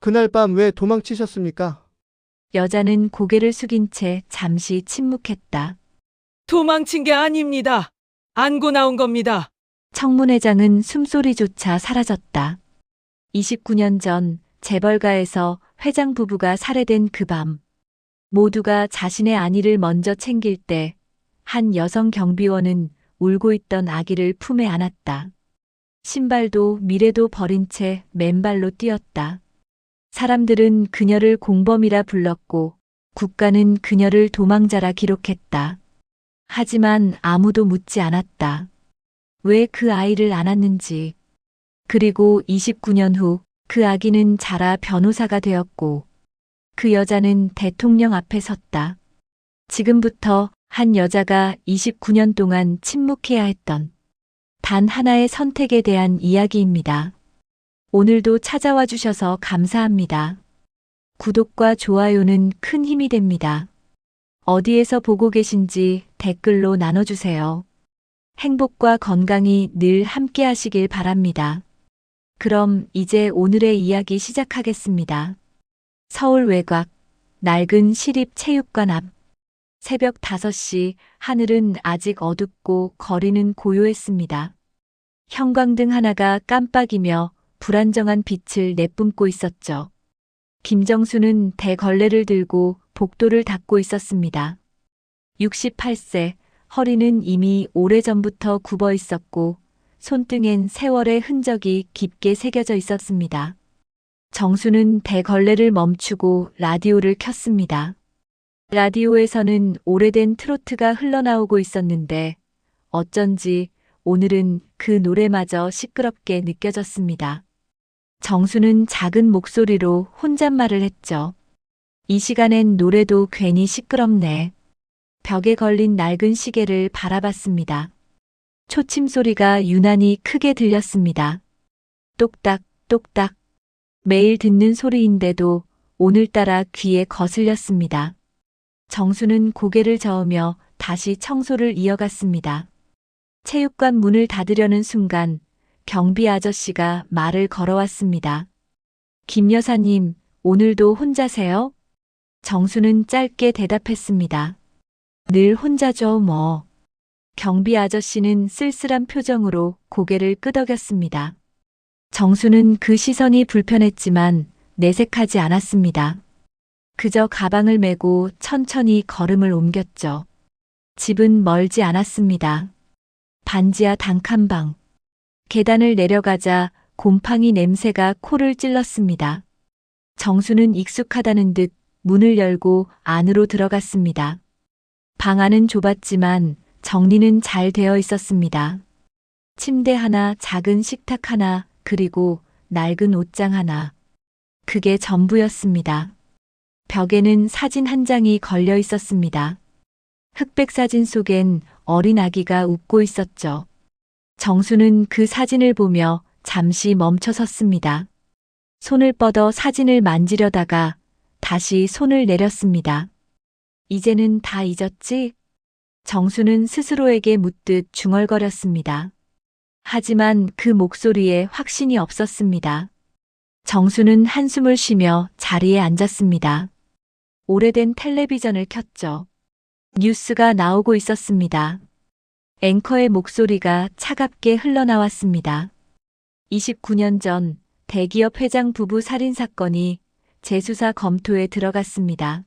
그날 밤 왜 도망치셨습니까? 여자는 고개를 숙인 채 잠시 침묵했다. 도망친 게 아닙니다. 안고 나온 겁니다. 청문회장은 숨소리조차 사라졌다. 29년 전 재벌가에서 회장 부부가 살해된 그 밤, 모두가 자신의 안위를 먼저 챙길 때 한 여성 경비원은 울고 있던 아기를 품에 안았다. 신발도 미래도 버린 채 맨발로 뛰었다. 사람들은 그녀를 공범이라 불렀고 국가는 그녀를 도망자라 기록했다. 하지만 아무도 묻지 않았다. 왜 그 아이를 안았는지. 그리고 29년 후 그 아기는 자라 변호사가 되었고 그 여자는 대통령 앞에 섰다. 지금부터 한 여자가 29년 동안 침묵해야 했던 단 하나의 선택에 대한 이야기입니다. 오늘도 찾아와 주셔서 감사합니다. 구독과 좋아요는 큰 힘이 됩니다. 어디에서 보고 계신지 댓글로 나눠주세요. 행복과 건강이 늘 함께 하시길 바랍니다. 그럼 이제 오늘의 이야기 시작하겠습니다. 서울 외곽, 낡은 시립체육관 앞. 새벽 5시, 하늘은 아직 어둡고 거리는 고요했습니다. 형광등 하나가 깜빡이며 불안정한 빛을 내뿜고 있었죠. 김정수는 대걸레를 들고 복도를 닦고 있었습니다. 68세, 허리는 이미 오래전부터 굽어 있었고 손등엔 세월의 흔적이 깊게 새겨져 있었습니다. 정수는 대걸레를 멈추고 라디오를 켰습니다. 라디오에서는 오래된 트로트가 흘러나오고 있었는데 어쩐지 오늘은 그 노래마저 시끄럽게 느껴졌습니다. 정수는 작은 목소리로 혼잣말을 했죠. 이 시간엔 노래도 괜히 시끄럽네. 벽에 걸린 낡은 시계를 바라봤습니다. 초침 소리가 유난히 크게 들렸습니다. 똑딱, 똑딱. 매일 듣는 소리인데도 오늘따라 귀에 거슬렸습니다. 정수는 고개를 저으며 다시 청소를 이어갔습니다. 체육관 문을 닫으려는 순간 경비 아저씨가 말을 걸어왔습니다. 김 여사님, 오늘도 혼자세요? 정수는 짧게 대답했습니다. 늘 혼자죠, 뭐. 경비 아저씨는 쓸쓸한 표정으로 고개를 끄덕였습니다. 정수는 그 시선이 불편했지만 내색하지 않았습니다. 그저 가방을 메고 천천히 걸음을 옮겼죠. 집은 멀지 않았습니다. 반지하 단칸방. 계단을 내려가자 곰팡이 냄새가 코를 찔렀습니다. 정수는 익숙하다는 듯 문을 열고 안으로 들어갔습니다. 방 안은 좁았지만 정리는 잘 되어 있었습니다. 침대 하나, 작은 식탁 하나, 그리고 낡은 옷장 하나. 그게 전부였습니다. 벽에는 사진 한 장이 걸려 있었습니다. 흑백 사진 속엔 어린 아기가 웃고 있었죠. 정수는 그 사진을 보며 잠시 멈춰 섰습니다. 손을 뻗어 사진을 만지려다가 다시 손을 내렸습니다. 이제는 다 잊었지? 정수는 스스로에게 묻듯 중얼거렸습니다. 하지만 그 목소리에 확신이 없었습니다. 정수는 한숨을 쉬며 자리에 앉았습니다. 오래된 텔레비전을 켰죠. 뉴스가 나오고 있었습니다. 앵커의 목소리가 차갑게 흘러나왔습니다. 29년 전 대기업 회장 부부 살인 사건이 재수사 검토에 들어갔습니다.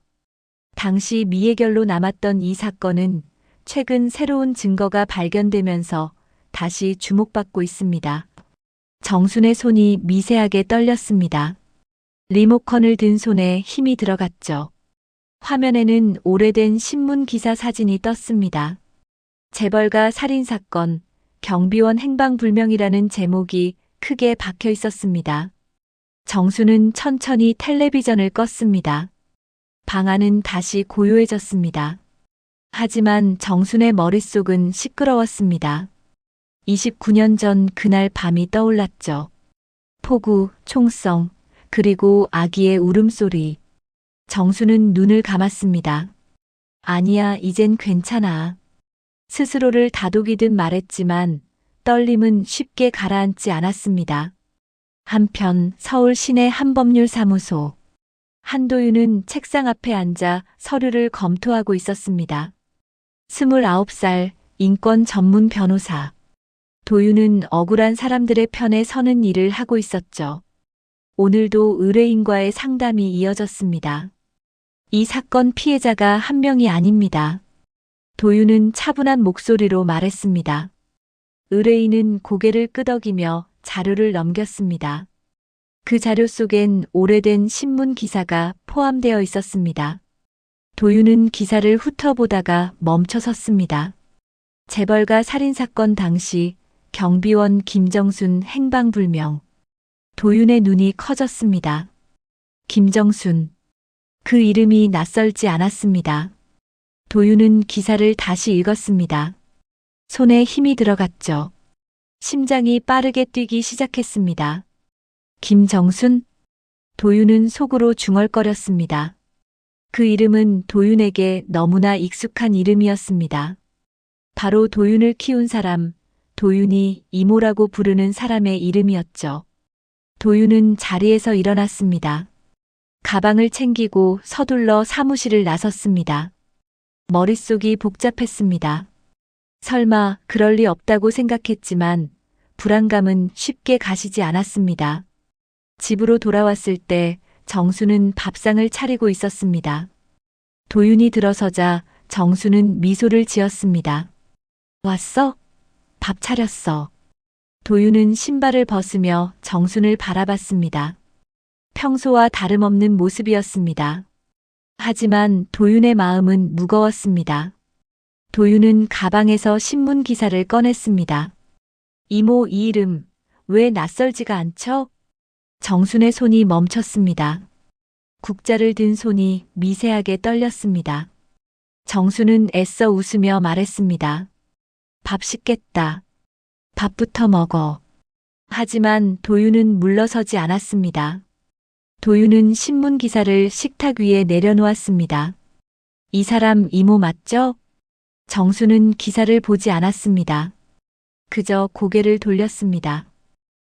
당시 미해결로 남았던 이 사건은 최근 새로운 증거가 발견되면서 다시 주목받고 있습니다. 정순의 손이 미세하게 떨렸습니다. 리모컨을 든 손에 힘이 들어갔죠. 화면에는 오래된 신문 기사 사진이 떴습니다. 재벌가 살인사건, 경비원 행방불명이라는 제목이 크게 박혀 있었습니다. 정수는 천천히 텔레비전을 껐습니다. 방 안은 다시 고요해졌습니다. 하지만 정순의 머릿속은 시끄러웠습니다. 29년 전 그날 밤이 떠올랐죠. 폭우, 총성, 그리고 아기의 울음소리. 정수는 눈을 감았습니다. 아니야, 이젠 괜찮아. 스스로를 다독이듯 말했지만 떨림은 쉽게 가라앉지 않았습니다. 한편 서울 시내 한법률사무소. 한도윤은 책상 앞에 앉아 서류를 검토하고 있었습니다. 29살 인권 전문 변호사. 도윤은 억울한 사람들의 편에 서는 일을 하고 있었죠. 오늘도 의뢰인과의 상담이 이어졌습니다. 이 사건 피해자가 한 명이 아닙니다. 도윤은 차분한 목소리로 말했습니다. 의뢰인은 고개를 끄덕이며 자료를 넘겼습니다. 그 자료 속엔 오래된 신문 기사가 포함되어 있었습니다. 도윤은 기사를 훑어보다가 멈춰섰습니다. 재벌가 살인사건 당시 경비원 김정순 행방불명. 도윤의 눈이 커졌습니다. 김정순. 그 이름이 낯설지 않았습니다. 도윤은 기사를 다시 읽었습니다. 손에 힘이 들어갔죠. 심장이 빠르게 뛰기 시작했습니다. 김정순? 도윤은 속으로 중얼거렸습니다. 그 이름은 도윤에게 너무나 익숙한 이름이었습니다. 바로 도윤을 키운 사람, 도윤이 이모라고 부르는 사람의 이름이었죠. 도윤은 자리에서 일어났습니다. 가방을 챙기고 서둘러 사무실을 나섰습니다. 머릿속이 복잡했습니다. 설마 그럴 리 없다고 생각했지만 불안감은 쉽게 가시지 않았습니다. 집으로 돌아왔을 때 정수는 밥상을 차리고 있었습니다. 도윤이 들어서자 정수는 미소를 지었습니다. 왔어? 밥 차렸어. 도윤은 신발을 벗으며 정순을 바라봤습니다. 평소와 다름없는 모습이었습니다. 하지만 도윤의 마음은 무거웠습니다. 도윤은 가방에서 신문 기사를 꺼냈습니다. 이모 이 이름 왜 낯설지가 않죠? 정순의 손이 멈췄습니다. 국자를 든 손이 미세하게 떨렸습니다. 정순은 애써 웃으며 말했습니다. 밥 식겠다. 밥부터 먹어. 하지만 도윤은 물러서지 않았습니다. 도윤은 신문 기사를 식탁 위에 내려놓았습니다. 이 사람 이모 맞죠? 정수는 기사를 보지 않았습니다. 그저 고개를 돌렸습니다.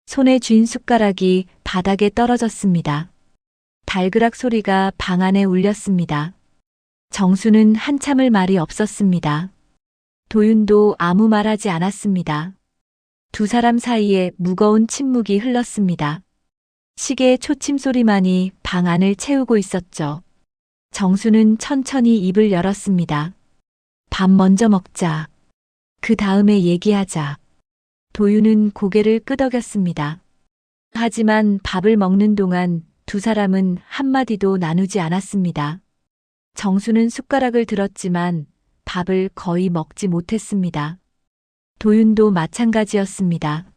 손에 쥔 숟가락이 바닥에 떨어졌습니다. 달그락 소리가 방 안에 울렸습니다. 정수는 한참을 말이 없었습니다. 도윤도 아무 말하지 않았습니다. 두 사람 사이에 무거운 침묵이 흘렀습니다. 시계의 초침 소리만이 방 안을 채우고 있었죠. 정수는 천천히 입을 열었습니다. 밥 먼저 먹자. 그 다음에 얘기하자. 도윤은 고개를 끄덕였습니다. 하지만 밥을 먹는 동안 두 사람은 한마디도 나누지 않았습니다. 정수는 숟가락을 들었지만 밥을 거의 먹지 못했습니다. 도윤도 마찬가지였습니다.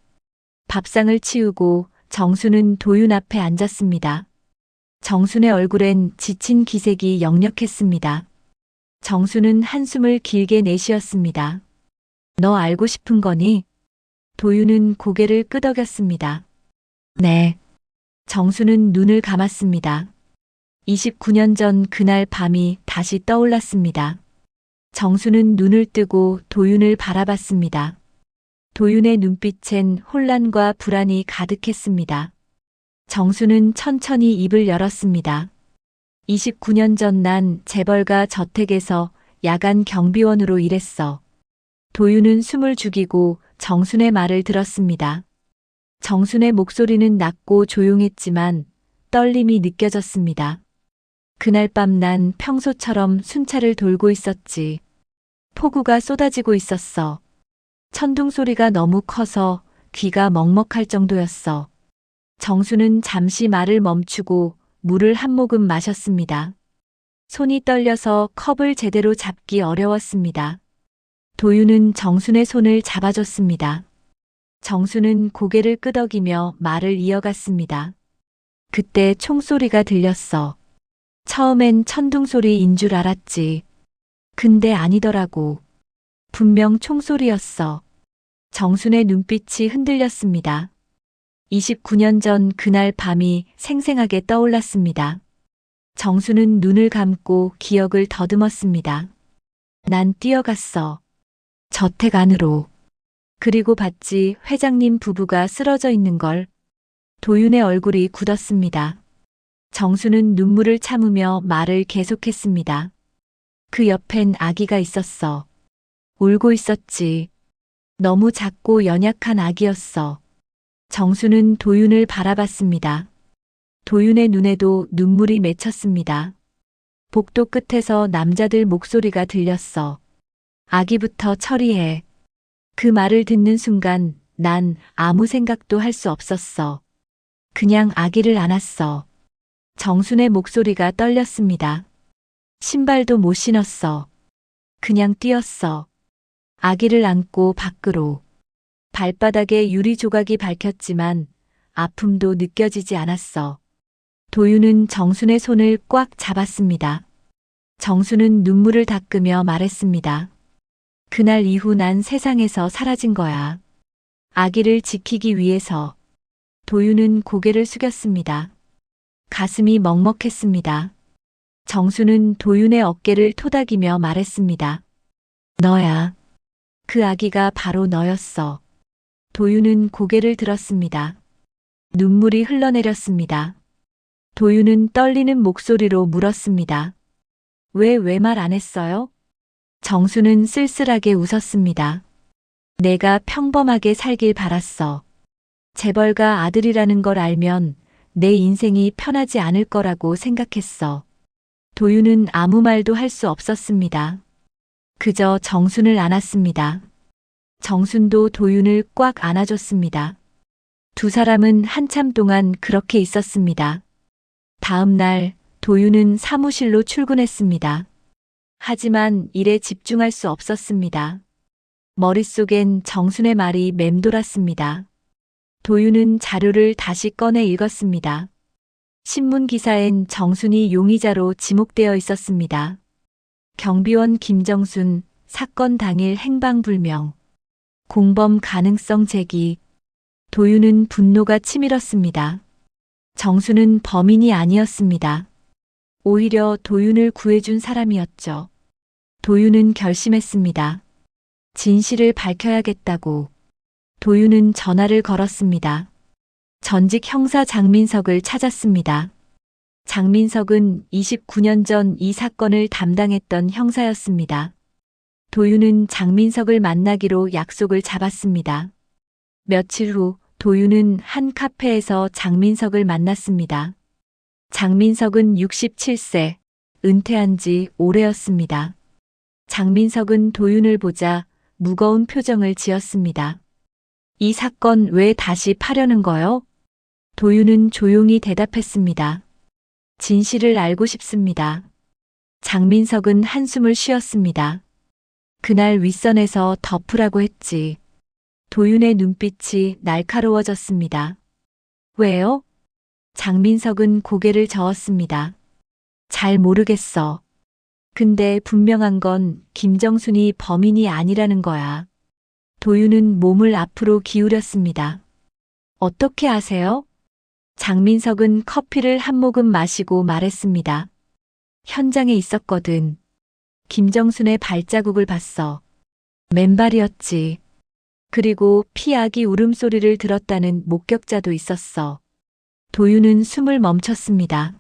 밥상을 치우고 정수는 도윤 앞에 앉았습니다. 정순의 얼굴엔 지친 기색이 역력했습니다. 정수는 한숨을 길게 내쉬었습니다. 너 알고 싶은 거니? 도윤은 고개를 끄덕였습니다. 네. 정수는 눈을 감았습니다. 29년 전 그날 밤이 다시 떠올랐습니다. 정수는 눈을 뜨고 도윤을 바라봤습니다. 도윤의 눈빛엔 혼란과 불안이 가득했습니다. 정수는 천천히 입을 열었습니다. 29년 전 난 재벌가 저택에서 야간 경비원으로 일했어. 도윤은 숨을 죽이고 정순의 말을 들었습니다. 정순의 목소리는 낮고 조용했지만 떨림이 느껴졌습니다. 그날 밤 난 평소처럼 순찰을 돌고 있었지. 폭우가 쏟아지고 있었어. 천둥 소리가 너무 커서 귀가 먹먹할 정도였어. 정수는 잠시 말을 멈추고 물을 한 모금 마셨습니다. 손이 떨려서 컵을 제대로 잡기 어려웠습니다. 도윤은 정순의 손을 잡아줬습니다. 정순은 고개를 끄덕이며 말을 이어갔습니다. 그때 총소리가 들렸어. 처음엔 천둥 소리인 줄 알았지. 근데 아니더라고. 분명 총소리였어. 정순의 눈빛이 흔들렸습니다. 29년 전 그날 밤이 생생하게 떠올랐습니다. 정수는 눈을 감고 기억을 더듬었습니다. 난 뛰어갔어. 저택 안으로. 그리고 봤지 회장님 부부가 쓰러져 있는 걸. 도윤의 얼굴이 굳었습니다. 정수는 눈물을 참으며 말을 계속했습니다. 그 옆엔 아기가 있었어. 울고 있었지. 너무 작고 연약한 아기였어. 정수는 도윤을 바라봤습니다. 도윤의 눈에도 눈물이 맺혔습니다. 복도 끝에서 남자들 목소리가 들렸어. 아기부터 처리해. 그 말을 듣는 순간 난 아무 생각도 할 수 없었어. 그냥 아기를 안았어. 정순의 목소리가 떨렸습니다. 신발도 못 신었어. 그냥 뛰었어. 아기를 안고 밖으로. 발바닥에 유리 조각이 밝혔지만 아픔도 느껴지지 않았어. 도윤은 정순의 손을 꽉 잡았습니다. 정순은 눈물을 닦으며 말했습니다. 그날 이후 난 세상에서 사라진 거야. 아기를 지키기 위해서. 도윤은 고개를 숙였습니다. 가슴이 먹먹했습니다. 정수는 도윤의 어깨를 토닥이며 말했습니다. 너야. 그 아기가 바로 너였어. 도윤은 고개를 들었습니다. 눈물이 흘러내렸습니다. 도윤은 떨리는 목소리로 물었습니다. 왜 말 안 했어요? 정수는 쓸쓸하게 웃었습니다. 내가 평범하게 살길 바랐어. 재벌가 아들이라는 걸 알면 내 인생이 편하지 않을 거라고 생각했어. 도윤은 아무 말도 할 수 없었습니다. 그저 정순을 안았습니다. 정순도 도윤을 꽉 안아줬습니다. 두 사람은 한참 동안 그렇게 있었습니다. 다음 날 도윤은 사무실로 출근했습니다. 하지만 일에 집중할 수 없었습니다. 머릿속엔 정순의 말이 맴돌았습니다. 도윤은 자료를 다시 꺼내 읽었습니다. 신문 기사엔 정순이 용의자로 지목되어 있었습니다. 경비원 김정순, 사건 당일 행방불명. 공범 가능성 제기. 도윤은 분노가 치밀었습니다. 정순은 범인이 아니었습니다. 오히려 도윤을 구해준 사람이었죠. 도윤은 결심했습니다. 진실을 밝혀야겠다고. 도윤은 전화를 걸었습니다. 전직 형사 장민석을 찾았습니다. 장민석은 29년 전 이 사건을 담당했던 형사였습니다. 도윤은 장민석을 만나기로 약속을 잡았습니다. 며칠 후 도윤은 한 카페에서 장민석을 만났습니다. 장민석은 67세, 은퇴한 지 오래였습니다. 장민석은 도윤을 보자 무거운 표정을 지었습니다. 이 사건 왜 다시 파려는 거요? 도윤은 조용히 대답했습니다. 진실을 알고 싶습니다. 장민석은 한숨을 쉬었습니다. 그날 윗선에서 덮으라고 했지. 도윤의 눈빛이 날카로워졌습니다. 왜요? 장민석은 고개를 저었습니다. 잘 모르겠어. 근데 분명한 건 김정순이 범인이 아니라는 거야. 도윤은 몸을 앞으로 기울였습니다. 어떻게 아세요? 장민석은 커피를 한 모금 마시고 말했습니다. 현장에 있었거든. 김정순의 발자국을 봤어. 맨발이었지. 그리고 피아기 울음소리를 들었다는 목격자도 있었어. 도윤은 숨을 멈췄습니다.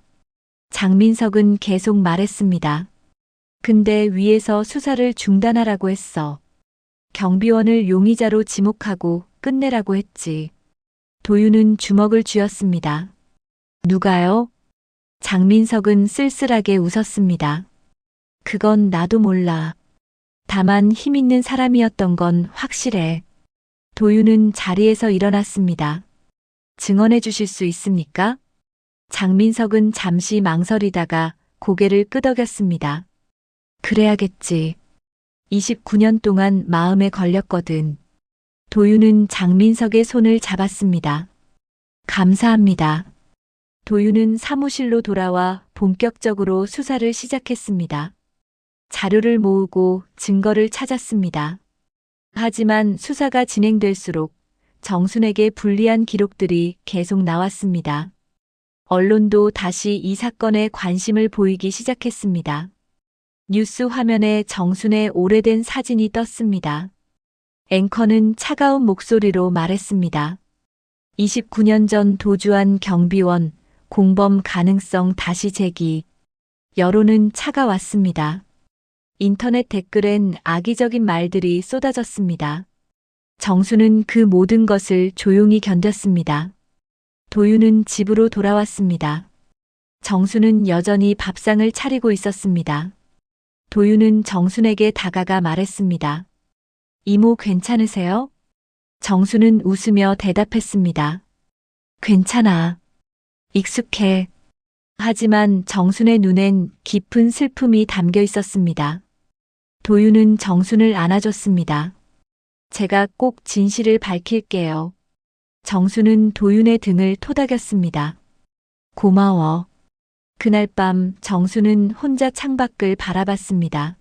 장민석은 계속 말했습니다. 근데 위에서 수사를 중단하라고 했어. 경비원을 용의자로 지목하고 끝내라고 했지. 도윤은 주먹을 쥐었습니다. 누가요? 장민석은 쓸쓸하게 웃었습니다. 그건 나도 몰라. 다만 힘 있는 사람이었던 건 확실해. 도윤은 자리에서 일어났습니다. 증언해 주실 수 있습니까? 장민석은 잠시 망설이다가 고개를 끄덕였습니다. 그래야겠지. 29년 동안 마음에 걸렸거든. 도윤은 장민석의 손을 잡았습니다. 감사합니다. 도윤은 사무실로 돌아와 본격적으로 수사를 시작했습니다. 자료를 모으고 증거를 찾았습니다. 하지만 수사가 진행될수록 정순에게 불리한 기록들이 계속 나왔습니다. 언론도 다시 이 사건에 관심을 보이기 시작했습니다. 뉴스 화면에 정순의 오래된 사진이 떴습니다. 앵커는 차가운 목소리로 말했습니다. 29년 전 도주한 경비원, 공범 가능성 다시 제기. 여론은 차가웠습니다. 인터넷 댓글엔 악의적인 말들이 쏟아졌습니다. 정수는 그 모든 것을 조용히 견뎠습니다. 도윤은 집으로 돌아왔습니다. 정수는 여전히 밥상을 차리고 있었습니다. 도윤은 정순에게 다가가 말했습니다. 이모 괜찮으세요? 정수는 웃으며 대답했습니다. 괜찮아. 익숙해. 하지만 정순의 눈엔 깊은 슬픔이 담겨 있었습니다. 도윤은 정순을 안아줬습니다. 제가 꼭 진실을 밝힐게요. 정수는 도윤의 등을 토닥였습니다. 고마워. 그날 밤 정수는 혼자 창밖을 바라봤습니다.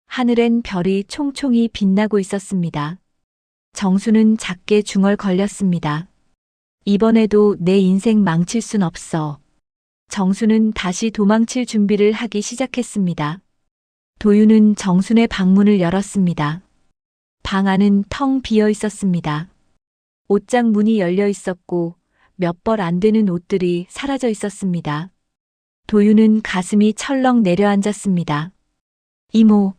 하늘엔 별이 총총히 빛나고 있었습니다. 정수는 작게 중얼거렸습니다. 이번에도 내 인생 망칠 순 없어. 정수는 다시 도망칠 준비를 하기 시작했습니다. 도윤은 정순의 방문을 열었습니다. 방 안은 텅 비어 있었습니다. 옷장 문이 열려 있었고 몇 벌 안 되는 옷들이 사라져 있었습니다. 도윤은 가슴이 철렁 내려앉았습니다. 이모.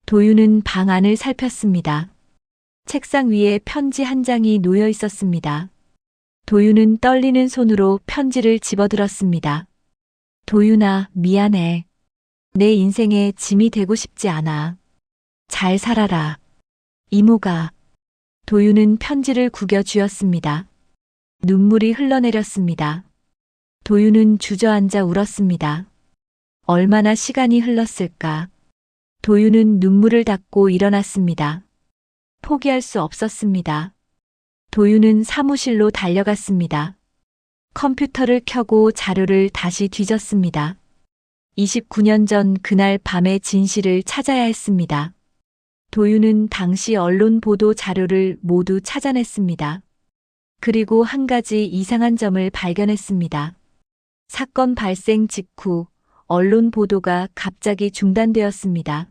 도윤은 방 안을 살폈습니다. 책상 위에 편지 한 장이 놓여 있었습니다. 도윤은 떨리는 손으로 편지를 집어들었습니다. 도윤아, 미안해. 내 인생에 짐이 되고 싶지 않아. 잘 살아라. 이모가. 도윤은 편지를 구겨 쥐었습니다. 눈물이 흘러내렸습니다. 도윤은 주저앉아 울었습니다. 얼마나 시간이 흘렀을까. 도윤은 눈물을 닦고 일어났습니다. 포기할 수 없었습니다. 도윤은 사무실로 달려갔습니다. 컴퓨터를 켜고 자료를 다시 뒤졌습니다. 29년 전 그날 밤의 진실을 찾아야 했습니다. 도윤은 당시 언론 보도 자료를 모두 찾아냈습니다. 그리고 한 가지 이상한 점을 발견했습니다. 사건 발생 직후 언론 보도가 갑자기 중단되었습니다.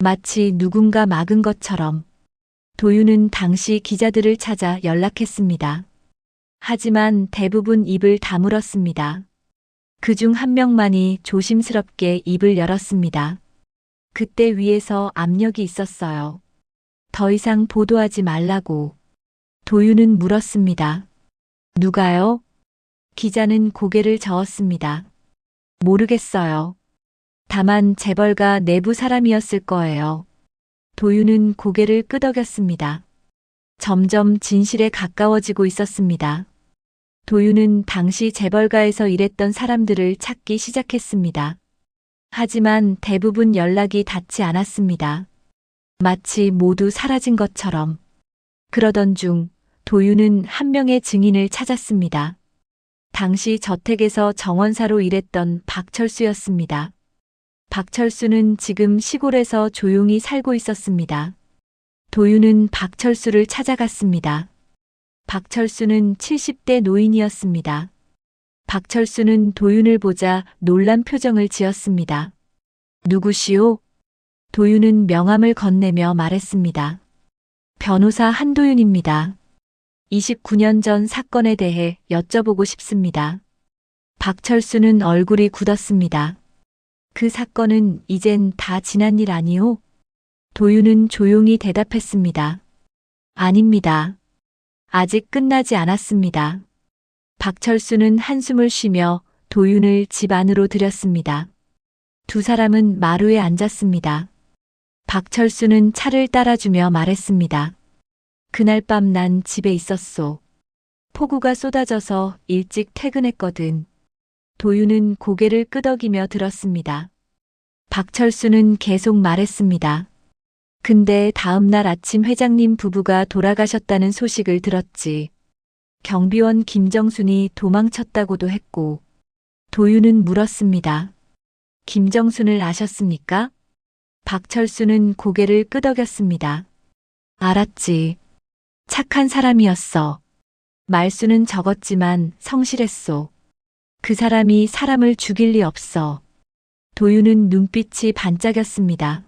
마치 누군가 막은 것처럼. 도윤은 당시 기자들을 찾아 연락했습니다. 하지만 대부분 입을 다물었습니다. 그중 한 명만이 조심스럽게 입을 열었습니다. 그때 위에서 압력이 있었어요. 더 이상 보도하지 말라고. 도윤은 물었습니다. 누가요? 기자는 고개를 저었습니다. 모르겠어요. 다만 재벌가 내부 사람이었을 거예요. 도윤은 고개를 끄덕였습니다. 점점 진실에 가까워지고 있었습니다. 도윤은 당시 재벌가에서 일했던 사람들을 찾기 시작했습니다. 하지만 대부분 연락이 닿지 않았습니다. 마치 모두 사라진 것처럼. 그러던 중 도윤은 한 명의 증인을 찾았습니다. 당시 저택에서 정원사로 일했던 박철수였습니다. 박철수는 지금 시골에서 조용히 살고 있었습니다. 도윤은 박철수를 찾아갔습니다. 박철수는 70대 노인이었습니다. 박철수는 도윤을 보자 놀란 표정을 지었습니다. 누구시오? 도윤은 명함을 건네며 말했습니다. 변호사 한도윤입니다. 29년 전 사건에 대해 여쭤보고 싶습니다. 박철수는 얼굴이 굳었습니다. 그 사건은 이젠 다 지난 일 아니오? 도윤은 조용히 대답했습니다. 아닙니다. 아직 끝나지 않았습니다. 박철수는 한숨을 쉬며 도윤을 집 안으로 들였습니다. 두 사람은 마루에 앉았습니다. 박철수는 차를 따라주며 말했습니다. 그날 밤 난 집에 있었소. 폭우가 쏟아져서 일찍 퇴근했거든. 도윤은 고개를 끄덕이며 들었습니다. 박철수는 계속 말했습니다. 근데 다음 날 아침 회장님 부부가 돌아가셨다는 소식을 들었지. 경비원 김정순이 도망쳤다고도 했고. 도윤은 물었습니다. 김정순을 아셨습니까? 박철수는 고개를 끄덕였습니다. 알았지. 착한 사람이었어. 말수는 적었지만 성실했소. 그 사람이 사람을 죽일 리 없어. 도윤은 눈빛이 반짝였습니다.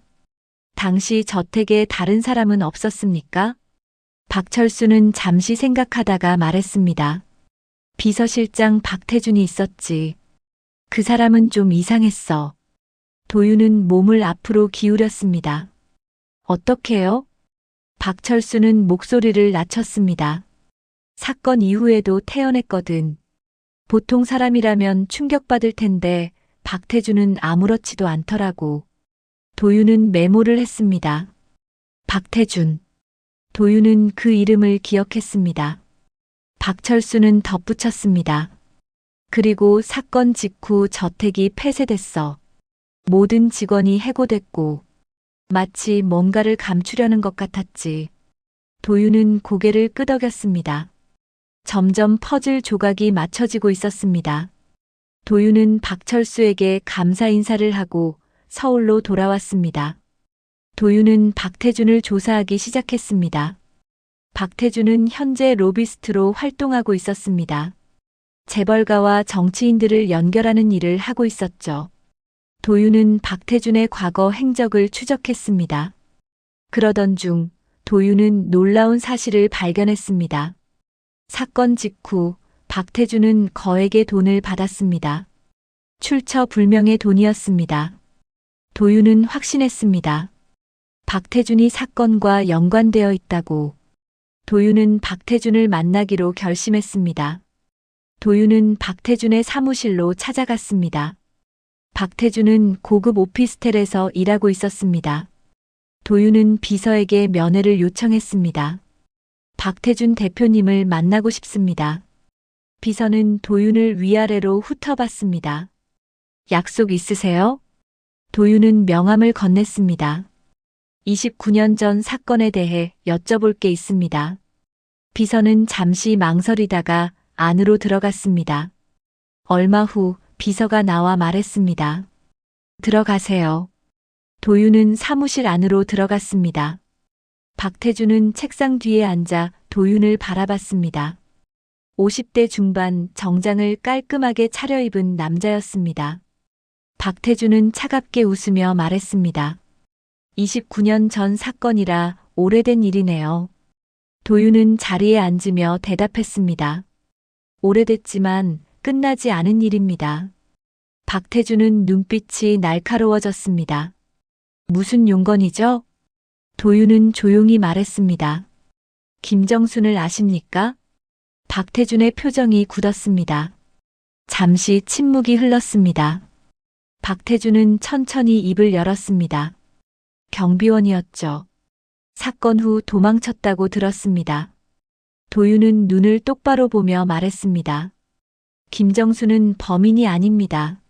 당시 저택에 다른 사람은 없었습니까? 박철수는 잠시 생각하다가 말했습니다. 비서실장 박태준이 있었지. 그 사람은 좀 이상했어. 도윤은 몸을 앞으로 기울였습니다. 어떻게요? 박철수는 목소리를 낮췄습니다. 사건 이후에도 태연했거든. 보통 사람이라면 충격받을 텐데 박태준은 아무렇지도 않더라고. 도윤은 메모를 했습니다. 박태준. 도윤은 그 이름을 기억했습니다. 박철수는 덧붙였습니다. 그리고 사건 직후 저택이 폐쇄됐어. 모든 직원이 해고됐고 마치 뭔가를 감추려는 것 같았지. 도윤은 고개를 끄덕였습니다. 점점 퍼즐 조각이 맞춰지고 있었습니다. 도윤은 박철수에게 감사 인사를 하고 서울로 돌아왔습니다. 도윤은 박태준을 조사하기 시작했습니다. 박태준은 현재 로비스트로 활동하고 있었습니다. 재벌가와 정치인들을 연결하는 일을 하고 있었죠. 도윤은 박태준의 과거 행적을 추적했습니다. 그러던 중 도윤은 놀라운 사실을 발견했습니다. 사건 직후 박태준은 거액의 돈을 받았습니다. 출처불명의 돈이었습니다. 도윤은 확신했습니다. 박태준이 사건과 연관되어 있다고. 도윤은 박태준을 만나기로 결심했습니다. 도윤은 박태준의 사무실로 찾아갔습니다. 박태준은 고급 오피스텔에서 일하고 있었습니다. 도윤은 비서에게 면회를 요청했습니다. 박태준 대표님을 만나고 싶습니다. 비서는 도윤을 위아래로 훑어봤습니다. 약속 있으세요? 도윤은 명함을 건넸습니다. 29년 전 사건에 대해 여쭤볼 게 있습니다. 비서는 잠시 망설이다가 안으로 들어갔습니다. 얼마 후 비서가 나와 말했습니다. 들어가세요. 도윤은 사무실 안으로 들어갔습니다. 박태준은 책상 뒤에 앉아 도윤을 바라봤습니다. 50대 중반 정장을 깔끔하게 차려입은 남자였습니다. 박태준은 차갑게 웃으며 말했습니다. 29년 전 사건이라 오래된 일이네요. 도윤은 자리에 앉으며 대답했습니다. 오래됐지만 끝나지 않은 일입니다. 박태준은 눈빛이 날카로워졌습니다. 무슨 용건이죠? 도윤은 조용히 말했습니다. 김정순을 아십니까? 박태준의 표정이 굳었습니다. 잠시 침묵이 흘렀습니다. 박태준은 천천히 입을 열었습니다. 경비원이었죠. 사건 후 도망쳤다고 들었습니다. 도윤은 눈을 똑바로 보며 말했습니다. 김정수는 범인이 아닙니다.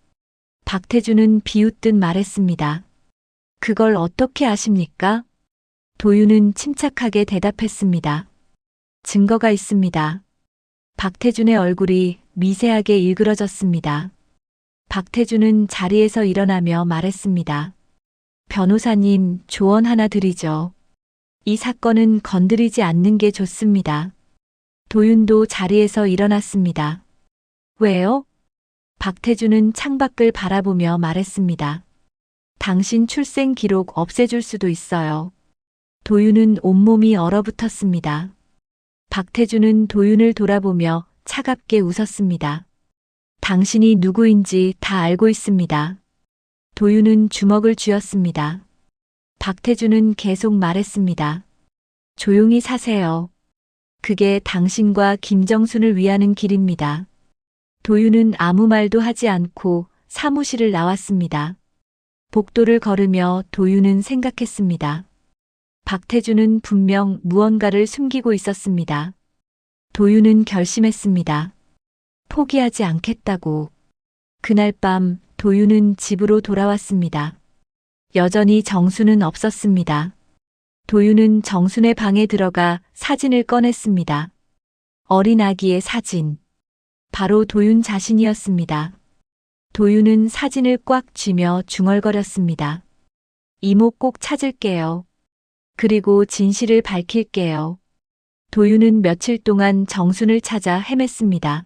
박태준은 비웃듯 말했습니다. 그걸 어떻게 아십니까? 도윤은 침착하게 대답했습니다. 증거가 있습니다. 박태준의 얼굴이 미세하게 일그러졌습니다. 박태준은 자리에서 일어나며 말했습니다. 변호사님, 조언 하나 드리죠. 이 사건은 건드리지 않는 게 좋습니다. 도윤도 자리에서 일어났습니다. 왜요? 박태준은 창밖을 바라보며 말했습니다. 당신 출생 기록 없애줄 수도 있어요. 도윤은 온몸이 얼어붙었습니다. 박태준은 도윤을 돌아보며 차갑게 웃었습니다. 당신이 누구인지 다 알고 있습니다. 도윤은 주먹을 쥐었습니다. 박태준은 계속 말했습니다. 조용히 사세요. 그게 당신과 김정순을 위하는 길입니다. 도윤은 아무 말도 하지 않고 사무실을 나왔습니다. 복도를 걸으며 도윤은 생각했습니다. 박태준은 분명 무언가를 숨기고 있었습니다. 도윤은 결심했습니다. 포기하지 않겠다고. 그날 밤 도윤은 집으로 돌아왔습니다. 여전히 정순은 없었습니다. 도윤은 정순의 방에 들어가 사진을 꺼냈습니다. 어린 아기의 사진. 바로 도윤 자신이었습니다. 도윤은 사진을 꽉 쥐며 중얼거렸습니다. 이모 꼭 찾을게요. 그리고 진실을 밝힐게요. 도윤은 며칠 동안 정순을 찾아 헤맸습니다.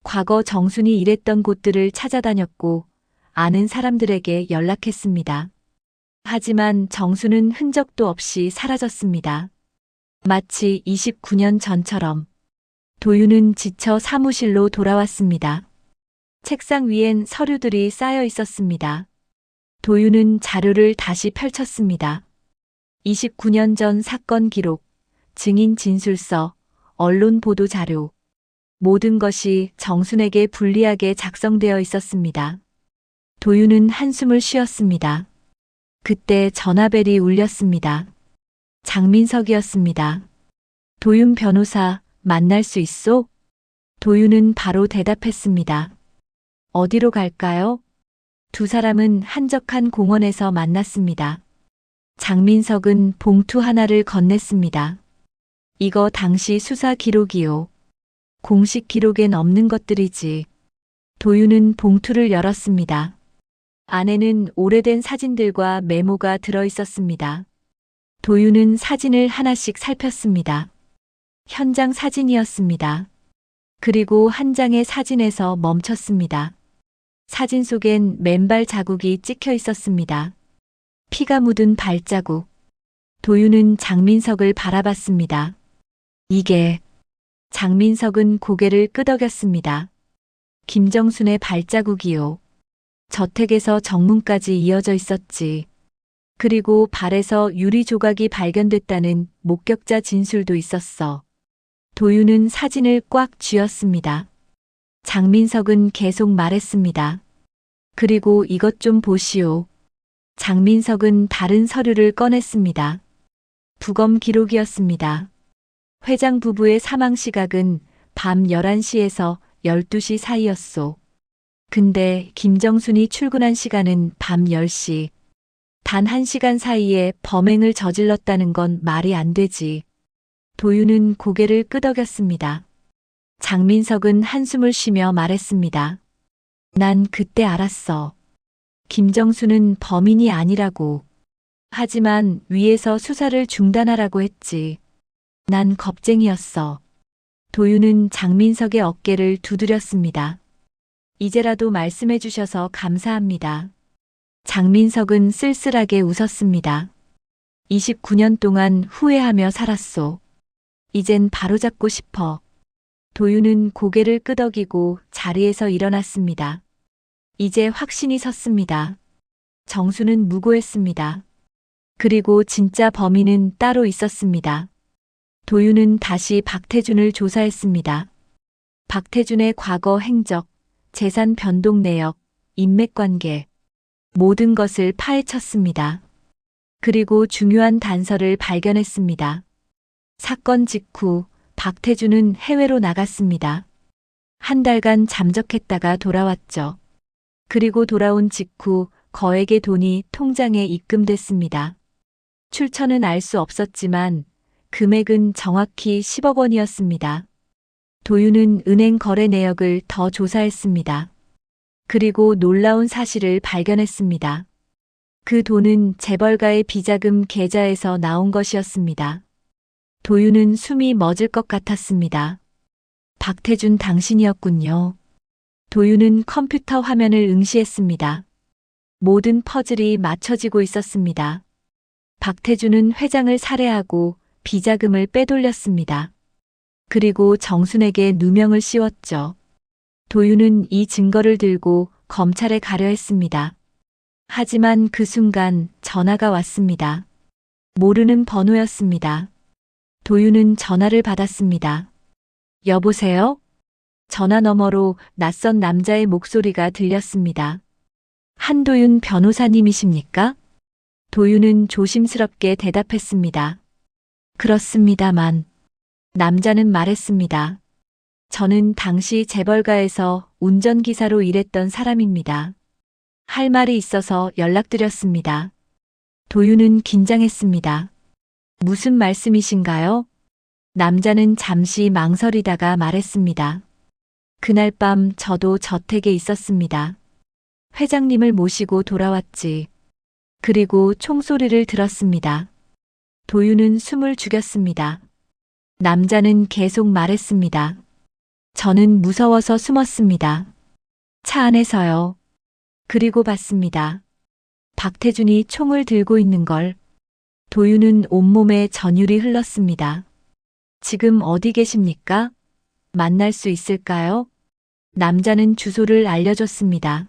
과거 정순이 일했던 곳들을 찾아다녔고 아는 사람들에게 연락했습니다. 하지만 정순은 흔적도 없이 사라졌습니다. 마치 29년 전처럼 도윤은 지쳐 사무실로 돌아왔습니다. 책상 위엔 서류들이 쌓여 있었습니다. 도윤은 자료를 다시 펼쳤습니다. 29년 전 사건 기록, 증인 진술서, 언론 보도 자료, 모든 것이 정순에게 불리하게 작성되어 있었습니다. 도윤은 한숨을 쉬었습니다. 그때 전화벨이 울렸습니다. 장민석이었습니다. 도윤 변호사, 만날 수 있소? 도윤은 바로 대답했습니다. 어디로 갈까요? 두 사람은 한적한 공원에서 만났습니다. 장민석은 봉투 하나를 건넸습니다. 이거 당시 수사 기록이요. 공식 기록엔 없는 것들이지. 도윤은 봉투를 열었습니다. 안에는 오래된 사진들과 메모가 들어 있었습니다. 도윤은 사진을 하나씩 살폈습니다. 현장 사진이었습니다. 그리고 한 장의 사진에서 멈췄습니다. 사진 속엔 맨발 자국이 찍혀 있었습니다. 피가 묻은 발자국. 도윤은 장민석을 바라봤습니다. 이게... 장민석은 고개를 끄덕였습니다. 김정순의 발자국이요. 저택에서 정문까지 이어져 있었지. 그리고 발에서 유리 조각이 발견됐다는 목격자 진술도 있었어. 도윤은 사진을 꽉 쥐었습니다. 장민석은 계속 말했습니다. 그리고 이것 좀 보시오. 장민석은 다른 서류를 꺼냈습니다. 부검 기록이었습니다. 회장 부부의 사망 시각은 밤 11시에서 12시 사이였소. 근데 김정순이 출근한 시간은 밤 10시. 단 1시간 사이에 범행을 저질렀다는 건 말이 안 되지. 도윤은 고개를 끄덕였습니다. 장민석은 한숨을 쉬며 말했습니다. 난 그때 알았어. 김정순은 범인이 아니라고. 하지만 위에서 수사를 중단하라고 했지. 난 겁쟁이였어. 도윤은 장민석의 어깨를 두드렸습니다. 이제라도 말씀해 주셔서 감사합니다. 장민석은 쓸쓸하게 웃었습니다. 29년 동안 후회하며 살았소. 이젠 바로잡고 싶어. 도윤은 고개를 끄덕이고 자리에서 일어났습니다. 이제 확신이 섰습니다. 정수는 무고했습니다. 그리고 진짜 범인은 따로 있었습니다. 도윤은 다시 박태준을 조사했습니다. 박태준의 과거 행적, 재산 변동 내역, 인맥관계, 모든 것을 파헤쳤습니다. 그리고 중요한 단서를 발견했습니다. 사건 직후 박태준은 해외로 나갔습니다. 한 달간 잠적했다가 돌아왔죠. 그리고 돌아온 직후 거액의 돈이 통장에 입금됐습니다. 출처는 알 수 없었지만 금액은 정확히 10억 원이었습니다. 도윤은 은행 거래 내역을 더 조사했습니다. 그리고 놀라운 사실을 발견했습니다. 그 돈은 재벌가의 비자금 계좌에서 나온 것이었습니다. 도윤은 숨이 멎을 것 같았습니다. 박태준 당신이었군요. 도윤은 컴퓨터 화면을 응시했습니다. 모든 퍼즐이 맞춰지고 있었습니다. 박태준은 회장을 살해하고 비자금을 빼돌렸습니다. 그리고 정순에게 누명을 씌웠죠. 도윤은 이 증거를 들고 검찰에 가려 했습니다. 하지만 그 순간 전화가 왔습니다. 모르는 번호였습니다. 도윤은 전화를 받았습니다. 여보세요? 전화 너머로 낯선 남자의 목소리가 들렸습니다. 한도윤 변호사님이십니까? 도윤은 조심스럽게 대답했습니다. 그렇습니다만. 남자는 말했습니다. 저는 당시 재벌가에서 운전기사로 일했던 사람입니다. 할 말이 있어서 연락드렸습니다. 도윤은 긴장했습니다. 무슨 말씀이신가요? 남자는 잠시 망설이다가 말했습니다. 그날 밤 저도 저택에 있었습니다. 회장님을 모시고 돌아왔지. 그리고 총소리를 들었습니다. 도윤은 숨을 죽였습니다. 남자는 계속 말했습니다. 저는 무서워서 숨었습니다. 차 안에서요. 그리고 봤습니다. 박태준이 총을 들고 있는 걸. 도윤은 온몸에 전율이 흘렀습니다. 지금 어디 계십니까? 만날 수 있을까요? 남자는 주소를 알려줬습니다.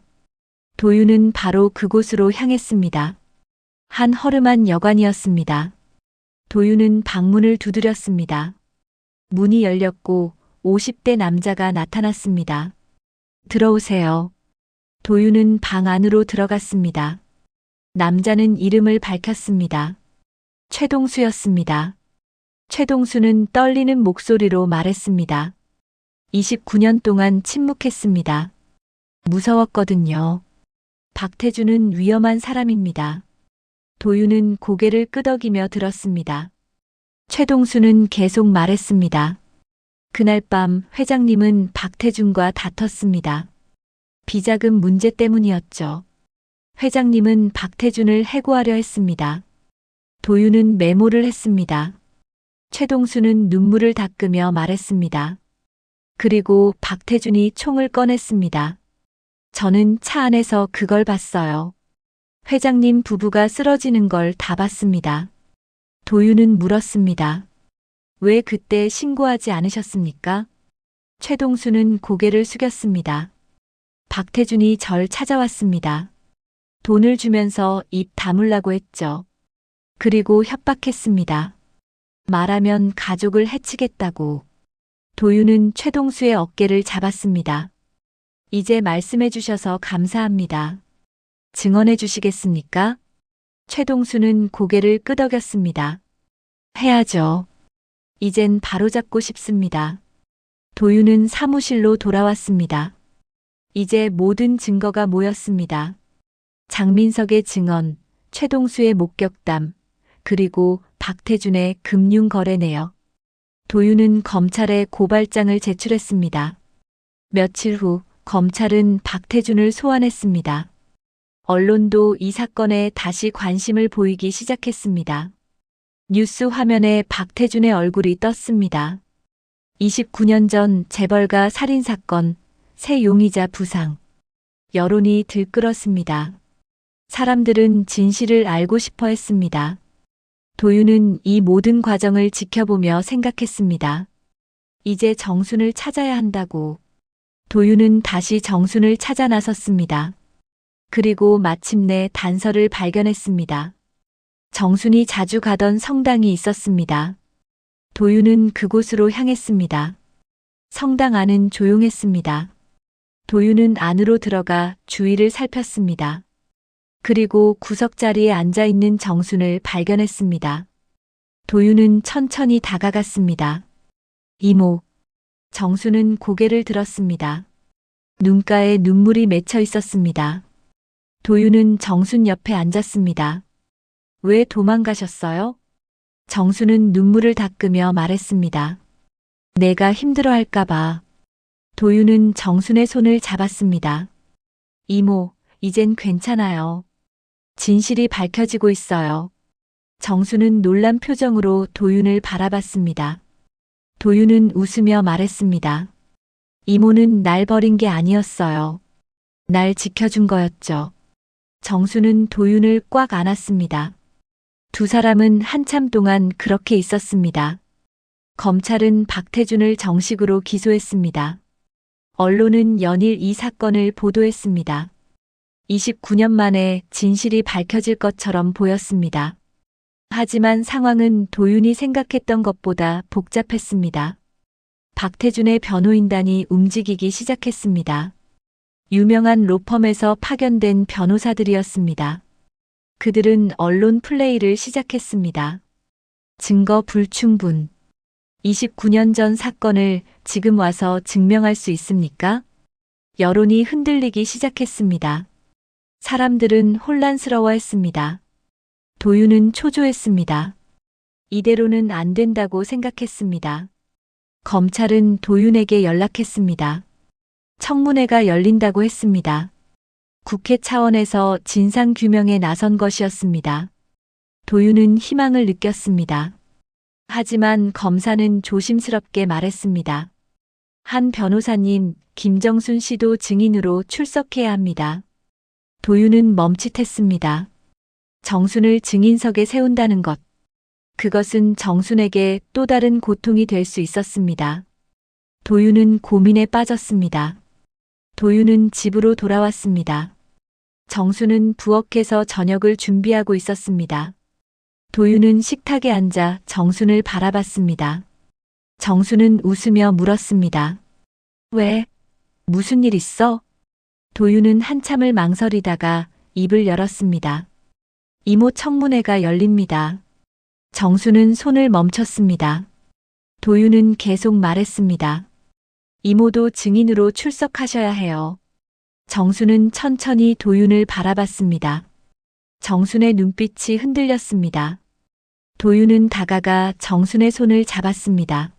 도윤은 바로 그곳으로 향했습니다. 한 허름한 여관이었습니다. 도윤은 방문을 두드렸습니다. 문이 열렸고 50대 남자가 나타났습니다. 들어오세요. 도윤은 방 안으로 들어갔습니다. 남자는 이름을 밝혔습니다. 최동수였습니다. 최동수는 떨리는 목소리로 말했습니다. 29년 동안 침묵했습니다. 무서웠거든요. 박태주는 위험한 사람입니다. 도윤은 고개를 끄덕이며 들었습니다. 최동수는 계속 말했습니다. 그날 밤 회장님은 박태준과 다퉜습니다. 비자금 문제 때문이었죠. 회장님은 박태준을 해고하려 했습니다. 도윤은 메모를 했습니다. 최동수는 눈물을 닦으며 말했습니다. 그리고 박태준이 총을 꺼냈습니다. 저는 차 안에서 그걸 봤어요. 회장님 부부가 쓰러지는 걸 다 봤습니다. 도윤은 물었습니다. 왜 그때 신고하지 않으셨습니까? 최동수는 고개를 숙였습니다. 박태준이 절 찾아왔습니다. 돈을 주면서 입 다물라고 했죠. 그리고 협박했습니다. 말하면 가족을 해치겠다고. 도윤은 최동수의 어깨를 잡았습니다. 이제 말씀해 주셔서 감사합니다. 증언해 주시겠습니까? 최동수는 고개를 끄덕였습니다. 해야죠. 이젠 바로잡고 싶습니다. 도윤은 사무실로 돌아왔습니다. 이제 모든 증거가 모였습니다. 장민석의 증언, 최동수의 목격담, 그리고 박태준의 금융거래 내역. 도윤은 검찰에 고발장을 제출했습니다. 며칠 후 검찰은 박태준을 소환했습니다. 언론도 이 사건에 다시 관심을 보이기 시작했습니다. 뉴스 화면에 박태준의 얼굴이 떴습니다. 29년 전 재벌가 살인사건, 새 용의자 부상. 여론이 들끓었습니다. 사람들은 진실을 알고 싶어 했습니다. 도윤은 이 모든 과정을 지켜보며 생각했습니다. 이제 정순을 찾아야 한다고. 도윤은 다시 정순을 찾아 나섰습니다. 그리고 마침내 단서를 발견했습니다. 정순이 자주 가던 성당이 있었습니다. 도윤은 그곳으로 향했습니다. 성당 안은 조용했습니다. 도윤은 안으로 들어가 주위를 살폈습니다. 그리고 구석자리에 앉아 있는 정순을 발견했습니다. 도윤은 천천히 다가갔습니다. 이모. 정순은 고개를 들었습니다. 눈가에 눈물이 맺혀 있었습니다. 도윤은 정순 옆에 앉았습니다. 왜 도망가셨어요? 정순은 눈물을 닦으며 말했습니다. 내가 힘들어할까봐. 도윤은 정순의 손을 잡았습니다. 이모, 이젠 괜찮아요. 진실이 밝혀지고 있어요. 정순은 놀란 표정으로 도윤을 바라봤습니다. 도윤은 웃으며 말했습니다. 이모는 날 버린 게 아니었어요. 날 지켜준 거였죠. 정순은 도윤을 꽉 안았습니다. 두 사람은 한참 동안 그렇게 있었습니다. 검찰은 박태준을 정식으로 기소했습니다. 언론은 연일 이 사건을 보도했습니다. 29년 만에 진실이 밝혀질 것처럼 보였습니다. 하지만 상황은 도윤이 생각했던 것보다 복잡했습니다. 박태준의 변호인단이 움직이기 시작했습니다. 유명한 로펌에서 파견된 변호사들이었습니다. 그들은 언론 플레이를 시작했습니다. 증거 불충분. 29년 전 사건을 지금 와서 증명할 수 있습니까? 여론이 흔들리기 시작했습니다. 사람들은 혼란스러워했습니다. 도윤은 초조했습니다. 이대로는 안 된다고 생각했습니다. 검찰은 도윤에게 연락했습니다. 청문회가 열린다고 했습니다. 국회 차원에서 진상규명에 나선 것이었습니다. 도윤은 희망을 느꼈습니다. 하지만 검사는 조심스럽게 말했습니다. 한 변호사님, 김정순 씨도 증인으로 출석해야 합니다. 도윤은 멈칫했습니다. 정순을 증인석에 세운다는 것. 그것은 정순에게 또 다른 고통이 될 수 있었습니다. 도윤은 고민에 빠졌습니다. 도윤은 집으로 돌아왔습니다. 정수는 부엌에서 저녁을 준비하고 있었습니다. 도윤은 식탁에 앉아 정순을 바라봤습니다. 정수는 웃으며 물었습니다. 왜? 무슨 일 있어? 도윤은 한참을 망설이다가 입을 열었습니다. 이모 청문회가 열립니다. 정수는 손을 멈췄습니다. 도윤은 계속 말했습니다. 이모도 증인으로 출석하셔야 해요. 정수는 천천히 도윤을 바라봤습니다. 정순의 눈빛이 흔들렸습니다. 도윤은 다가가 정순의 손을 잡았습니다.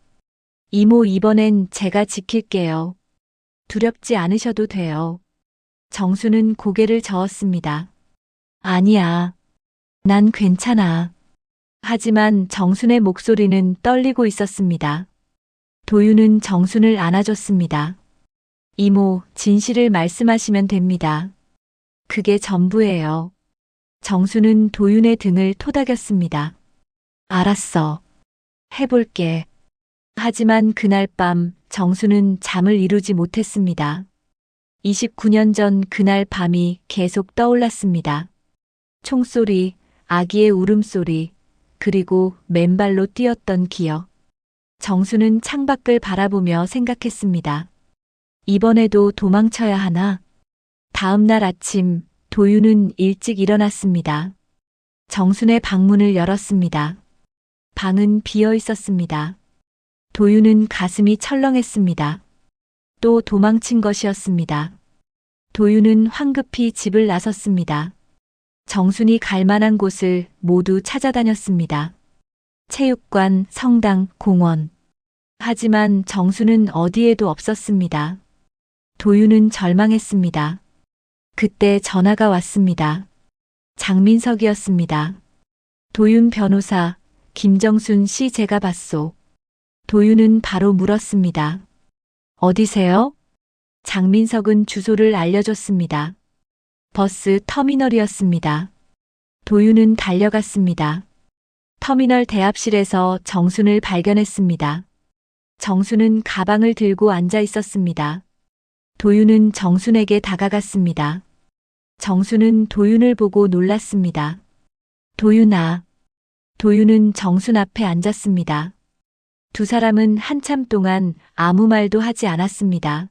이모, 이번엔 제가 지킬게요. 두렵지 않으셔도 돼요. 정수는 고개를 저었습니다. 아니야. 난 괜찮아. 하지만 정순의 목소리는 떨리고 있었습니다. 도윤은 정순을 안아줬습니다. 이모, 진실을 말씀하시면 됩니다. 그게 전부예요. 정수는 도윤의 등을 토닥였습니다. 알았어. 해볼게. 하지만 그날 밤 정수는 잠을 이루지 못했습니다. 29년 전 그날 밤이 계속 떠올랐습니다. 총소리, 아기의 울음소리, 그리고 맨발로 뛰었던 기억. 정수는 창밖을 바라보며 생각했습니다. 이번에도 도망쳐야 하나? 다음 날 아침 도윤은 일찍 일어났습니다. 정순의 방문을 열었습니다. 방은 비어 있었습니다. 도윤은 가슴이 철렁했습니다. 또 도망친 것이었습니다. 도윤은 황급히 집을 나섰습니다. 정순이 갈 만한 곳을 모두 찾아다녔습니다. 체육관, 성당, 공원. 하지만 정수는 어디에도 없었습니다. 도윤은 절망했습니다. 그때 전화가 왔습니다. 장민석이었습니다. 도윤 변호사, 김정순 씨 제가 봤소. 도윤은 바로 물었습니다. 어디세요? 장민석은 주소를 알려줬습니다. 버스 터미널이었습니다. 도윤은 달려갔습니다. 터미널 대합실에서 정순을 발견했습니다. 정순은 가방을 들고 앉아 있었습니다. 도윤은 정순에게 다가갔습니다. 정순은 도윤을 보고 놀랐습니다. 도윤아. 도윤은 정순 앞에 앉았습니다. 두 사람은 한참 동안 아무 말도 하지 않았습니다.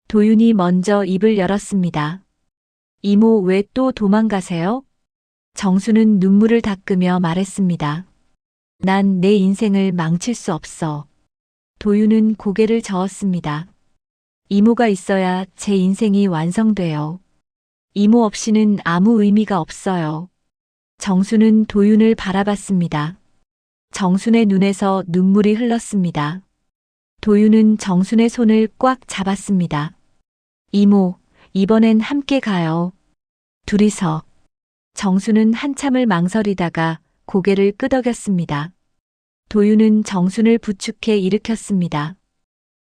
도윤이 먼저 입을 열었습니다. 이모, 왜 또 도망가세요? 정수는 눈물을 닦으며 말했습니다. 난 내 인생을 망칠 수 없어. 도윤은 고개를 저었습니다. 이모가 있어야 제 인생이 완성돼요. 이모 없이는 아무 의미가 없어요. 정수는 도윤을 바라봤습니다. 정순의 눈에서 눈물이 흘렀습니다. 도윤은 정순의 손을 꽉 잡았습니다. 이모, 이번엔 함께 가요. 둘이서. 정순은 한참을 망설이다가 고개를 끄덕였습니다. 도윤은 정순을 부축해 일으켰습니다.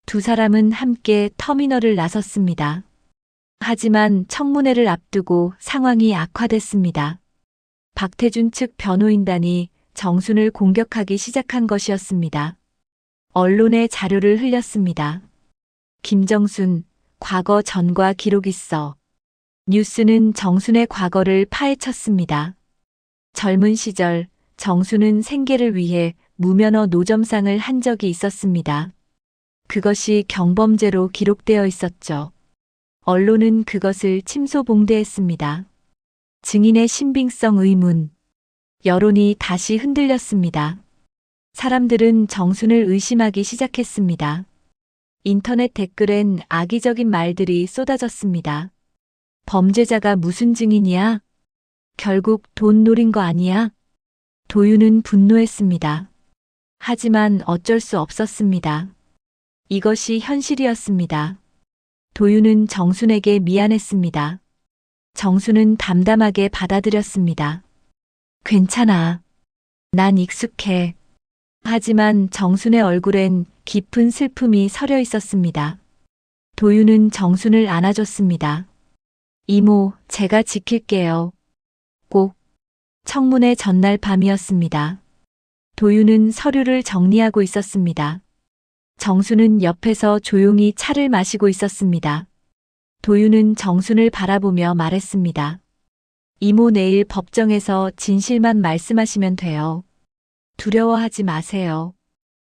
두 사람은 함께 터미널을 나섰습니다. 하지만 청문회를 앞두고 상황이 악화됐습니다. 박태준 측 변호인단이 정순을 공격하기 시작한 것이었습니다. 언론에 자료를 흘렸습니다. 김정순, 과거 전과 기록 있어. 뉴스는 정순의 과거를 파헤쳤습니다. 젊은 시절 정순은 생계를 위해 무면허 노점상을 한 적이 있었습니다. 그것이 경범죄로 기록되어 있었죠. 언론은 그것을 침소봉대했습니다. 증인의 신빙성 의문. 여론이 다시 흔들렸습니다. 사람들은 정순을 의심하기 시작했습니다. 인터넷 댓글엔 악의적인 말들이 쏟아졌습니다. 범죄자가 무슨 증인이야? 결국 돈 노린 거 아니야? 도윤은 분노했습니다. 하지만 어쩔 수 없었습니다. 이것이 현실이었습니다. 도윤은 정순에게 미안했습니다. 정순은 담담하게 받아들였습니다. 괜찮아. 난 익숙해. 하지만 정순의 얼굴엔 깊은 슬픔이 서려 있었습니다. 도윤은 정순을 안아줬습니다. 이모, 제가 지킬게요. 꼭. 청문회 전날 밤이었습니다. 도윤은 서류를 정리하고 있었습니다. 정순은 옆에서 조용히 차를 마시고 있었습니다. 도윤은 정순을 바라보며 말했습니다. 이모 내일 법정에서 진실만 말씀하시면 돼요. 두려워하지 마세요.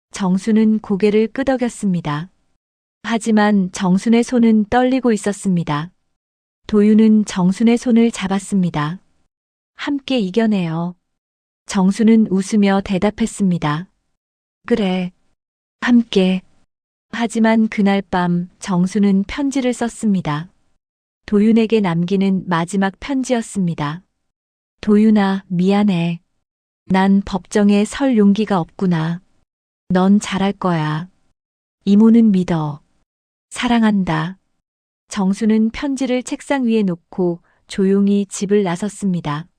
정순은 고개를 끄덕였습니다. 하지만 정순의 손은 떨리고 있었습니다. 도윤은 정순의 손을 잡았습니다. 함께 이겨내요. 정순은 웃으며 대답했습니다. 그래. 함께. 하지만 그날 밤 정순은 편지를 썼습니다. 도윤에게 남기는 마지막 편지였습니다. 도윤아, 미안해. 난 법정에 설 용기가 없구나. 넌 잘할 거야. 이모는 믿어. 사랑한다. 정수는 편지를 책상 위에 놓고 조용히 집을 나섰습니다.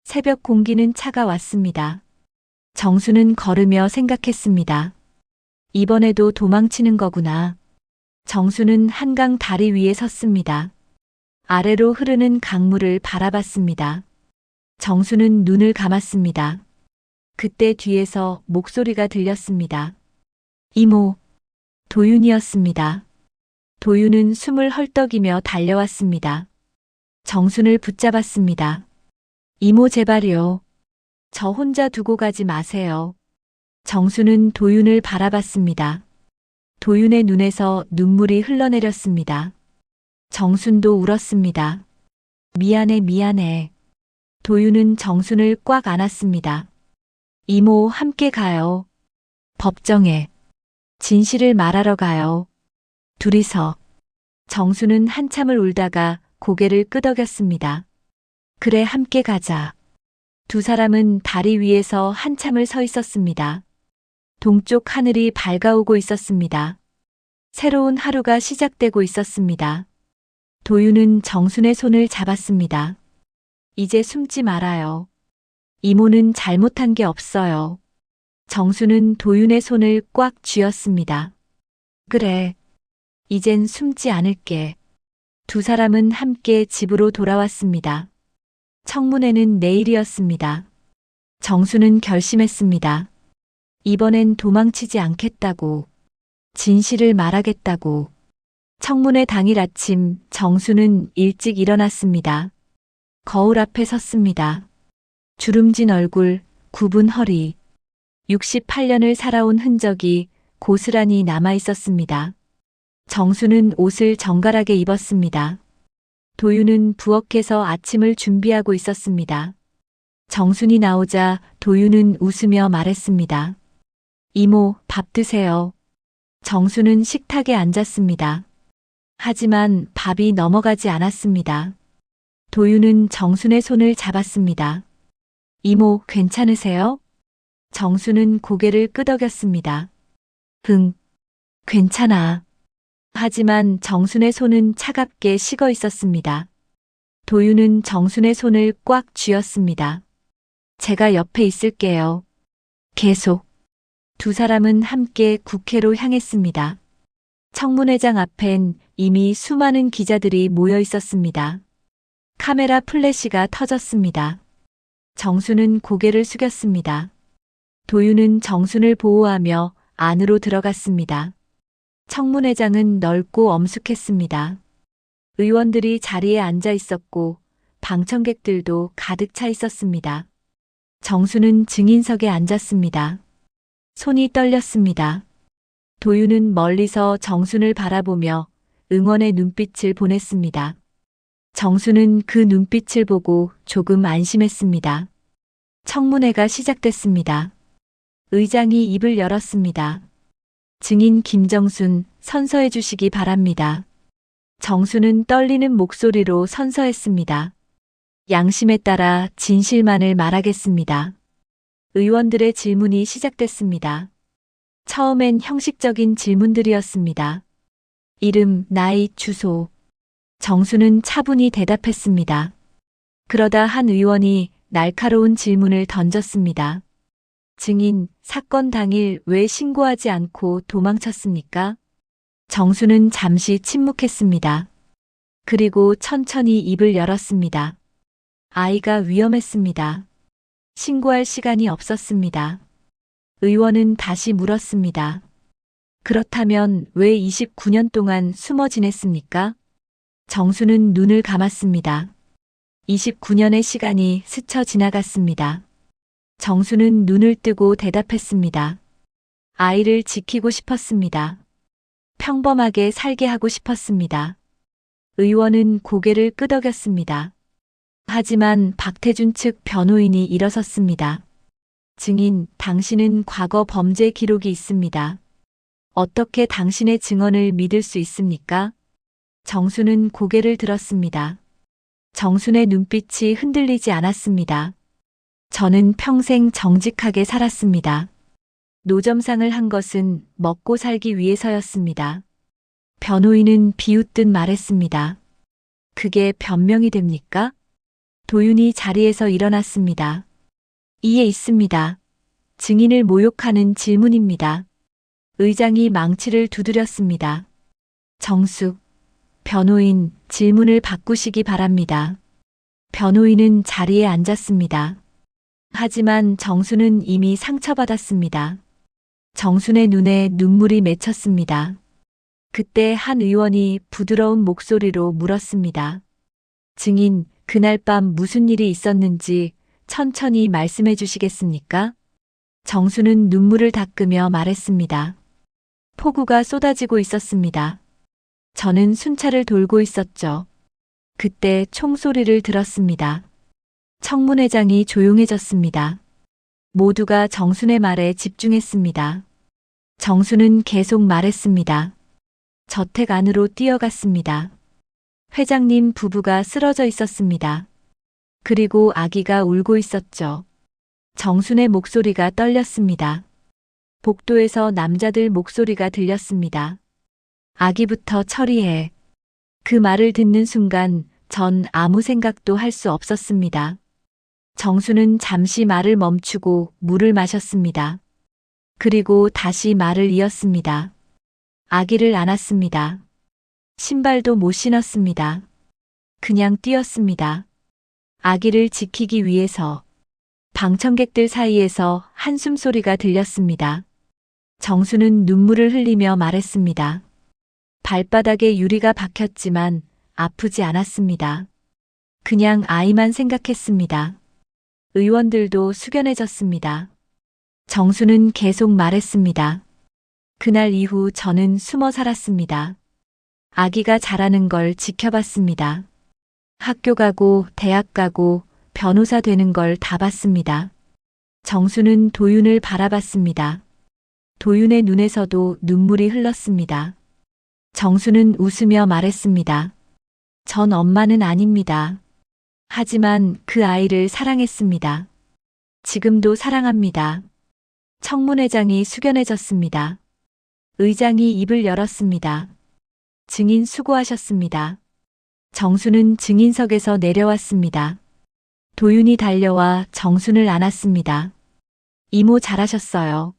새벽 공기는 차가웠습니다. 정수는 걸으며 생각했습니다. 이번에도 도망치는 거구나. 정수는 한강 다리 위에 섰습니다. 아래로 흐르는 강물을 바라봤습니다. 정수는 눈을 감았습니다. 그때 뒤에서 목소리가 들렸습니다. 이모, 도윤이었습니다. 도윤은 숨을 헐떡이며 달려왔습니다. 정순을 붙잡았습니다. 이모 제발요. 저 혼자 두고 가지 마세요. 정순은 도윤을 바라봤습니다. 도윤의 눈에서 눈물이 흘러내렸습니다. 정순도 울었습니다. 미안해, 미안해. 도윤은 정순을 꽉 안았습니다. 이모 함께 가요. 법정에. 진실을 말하러 가요. 둘이서. 정수는 한참을 울다가 고개를 끄덕였습니다. 그래, 함께 가자. 두 사람은 다리 위에서 한참을 서 있었습니다. 동쪽 하늘이 밝아오고 있었습니다. 새로운 하루가 시작되고 있었습니다. 도윤은 정순의 손을 잡았습니다. 이제 숨지 말아요. 이모는 잘못한 게 없어요. 정수는 도윤의 손을 꽉 쥐었습니다. 그래. 이젠 숨지 않을게. 두 사람은 함께 집으로 돌아왔습니다. 청문회는 내일이었습니다. 정수는 결심했습니다. 이번엔 도망치지 않겠다고. 진실을 말하겠다고. 청문회 당일 아침 정수는 일찍 일어났습니다. 거울 앞에 섰습니다. 주름진 얼굴, 굽은 허리. 68년을 살아온 흔적이 고스란히 남아 있었습니다. 정수는 옷을 정갈하게 입었습니다. 도윤은 부엌에서 아침을 준비하고 있었습니다. 정순이 나오자 도윤은 웃으며 말했습니다. 이모, 밥 드세요. 정수는 식탁에 앉았습니다. 하지만 밥이 넘어가지 않았습니다. 도윤은 정순의 손을 잡았습니다. 이모, 괜찮으세요? 정수는 고개를 끄덕였습니다. 괜찮아. 하지만 정순의 손은 차갑게 식어 있었습니다. 도윤은 정순의 손을 꽉 쥐었습니다. 제가 옆에 있을게요. 계속. 두 사람은 함께 국회로 향했습니다. 청문회장 앞엔 이미 수많은 기자들이 모여 있었습니다. 카메라 플래시가 터졌습니다. 정순은 고개를 숙였습니다. 도윤은 정순을 보호하며 안으로 들어갔습니다. 청문회장은 넓고 엄숙했습니다. 의원들이 자리에 앉아 있었고 방청객들도 가득 차 있었습니다. 정수는 증인석에 앉았습니다. 손이 떨렸습니다. 도윤은 멀리서 정순을 바라보며 응원의 눈빛을 보냈습니다. 정수는 그 눈빛을 보고 조금 안심했습니다. 청문회가 시작됐습니다. 의장이 입을 열었습니다. 증인 김정순, 선서해 주시기 바랍니다. 정수는 떨리는 목소리로 선서했습니다. 양심에 따라 진실만을 말하겠습니다. 의원들의 질문이 시작됐습니다. 처음엔 형식적인 질문들이었습니다. 이름, 나이, 주소. 정수는 차분히 대답했습니다. 그러다 한 의원이 날카로운 질문을 던졌습니다. 증인, 사건 당일 왜 신고하지 않고 도망쳤습니까? 정수는 잠시 침묵했습니다. 그리고 천천히 입을 열었습니다. 아이가 위험했습니다. 신고할 시간이 없었습니다. 의원은 다시 물었습니다. 그렇다면 왜 29년 동안 숨어 지냈습니까? 정수는 눈을 감았습니다. 29년의 시간이 스쳐 지나갔습니다. 정수는 눈을 뜨고 대답했습니다. 아이를 지키고 싶었습니다. 평범하게 살게 하고 싶었습니다. 의원은 고개를 끄덕였습니다. 하지만 박태준 측 변호인이 일어섰습니다. 증인, 당신은 과거 범죄 기록이 있습니다. 어떻게 당신의 증언을 믿을 수 있습니까? 정수는 고개를 들었습니다. 정순의 눈빛이 흔들리지 않았습니다. 저는 평생 정직하게 살았습니다. 노점상을 한 것은 먹고 살기 위해서였습니다. 변호인은 비웃듯 말했습니다. 그게 변명이 됩니까? 도윤이 자리에서 일어났습니다. 이에 있습니다. 증인을 모욕하는 질문입니다. 의장이 망치를 두드렸습니다. 정숙, 변호인, 질문을 바꾸시기 바랍니다. 변호인은 자리에 앉았습니다. 하지만 정수는 이미 상처받았습니다. 정순의 눈에 눈물이 맺혔습니다. 그때 한 의원이 부드러운 목소리로 물었습니다. 증인, 그날 밤 무슨 일이 있었는지 천천히 말씀해 주시겠습니까? 정수는 눈물을 닦으며 말했습니다. 폭우가 쏟아지고 있었습니다. 저는 순찰을 돌고 있었죠. 그때 총소리를 들었습니다. 청문회장이 조용해졌습니다. 모두가 정순의 말에 집중했습니다. 정순은 계속 말했습니다. 저택 안으로 뛰어갔습니다. 회장님 부부가 쓰러져 있었습니다. 그리고 아기가 울고 있었죠. 정순의 목소리가 떨렸습니다. 복도에서 남자들 목소리가 들렸습니다. 아기부터 처리해. 그 말을 듣는 순간 전 아무 생각도 할 수 없었습니다. 정수는 잠시 말을 멈추고 물을 마셨습니다. 그리고 다시 말을 이었습니다. 아기를 안았습니다. 신발도 못 신었습니다. 그냥 뛰었습니다. 아기를 지키기 위해서. 방청객들 사이에서 한숨 소리가 들렸습니다. 정수는 눈물을 흘리며 말했습니다. 발바닥에 유리가 박혔지만 아프지 않았습니다. 그냥 아이만 생각했습니다. 의원들도 숙연해졌습니다. 정수는 계속 말했습니다. 그날 이후 저는 숨어 살았습니다. 아기가 자라는 걸 지켜봤습니다. 학교 가고 대학 가고 변호사 되는 걸 다 봤습니다. 정수는 도윤을 바라봤습니다. 도윤의 눈에서도 눈물이 흘렀습니다. 정수는 웃으며 말했습니다. 전 엄마는 아닙니다. 하지만 그 아이를 사랑했습니다. 지금도 사랑합니다. 청문회장이 숙연해졌습니다. 의장이 입을 열었습니다. 증인 수고하셨습니다. 정수는 증인석에서 내려왔습니다. 도윤이 달려와 정순을 안았습니다. 이모 잘하셨어요.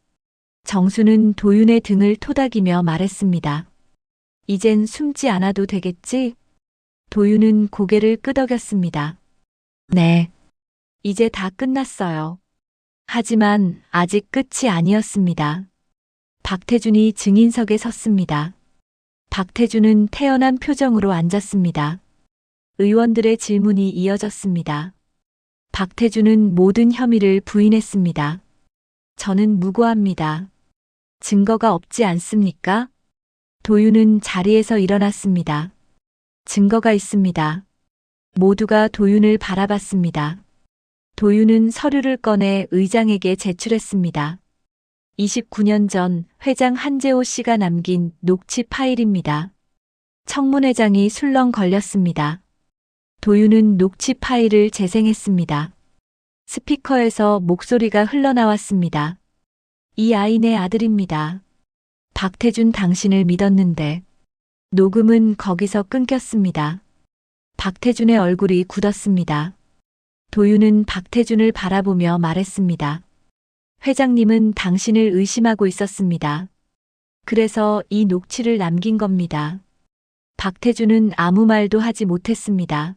정수는 도윤의 등을 토닥이며 말했습니다. 이젠 숨지 않아도 되겠지? 도윤은 고개를 끄덕였습니다. 네. 이제 다 끝났어요. 하지만 아직 끝이 아니었습니다. 박태준이 증인석에 섰습니다. 박태준은 태연한 표정으로 앉았습니다. 의원들의 질문이 이어졌습니다. 박태준은 모든 혐의를 부인했습니다. 저는 무고합니다. 증거가 없지 않습니까? 도윤은 자리에서 일어났습니다. 증거가 있습니다. 모두가 도윤을 바라봤습니다. 도윤은 서류를 꺼내 의장에게 제출했습니다. 29년 전 회장 한재호 씨가 남긴 녹취 파일입니다. 청문회장이 술렁 걸렸습니다. 도윤은 녹취 파일을 재생했습니다. 스피커에서 목소리가 흘러나왔습니다. 이 아이 내 아들입니다. 박태준 당신을 믿었는데. 녹음은 거기서 끊겼습니다. 박태준의 얼굴이 굳었습니다. 도윤은 박태준을 바라보며 말했습니다. 회장님은 당신을 의심하고 있었습니다. 그래서 이 녹취를 남긴 겁니다. 박태준은 아무 말도 하지 못했습니다.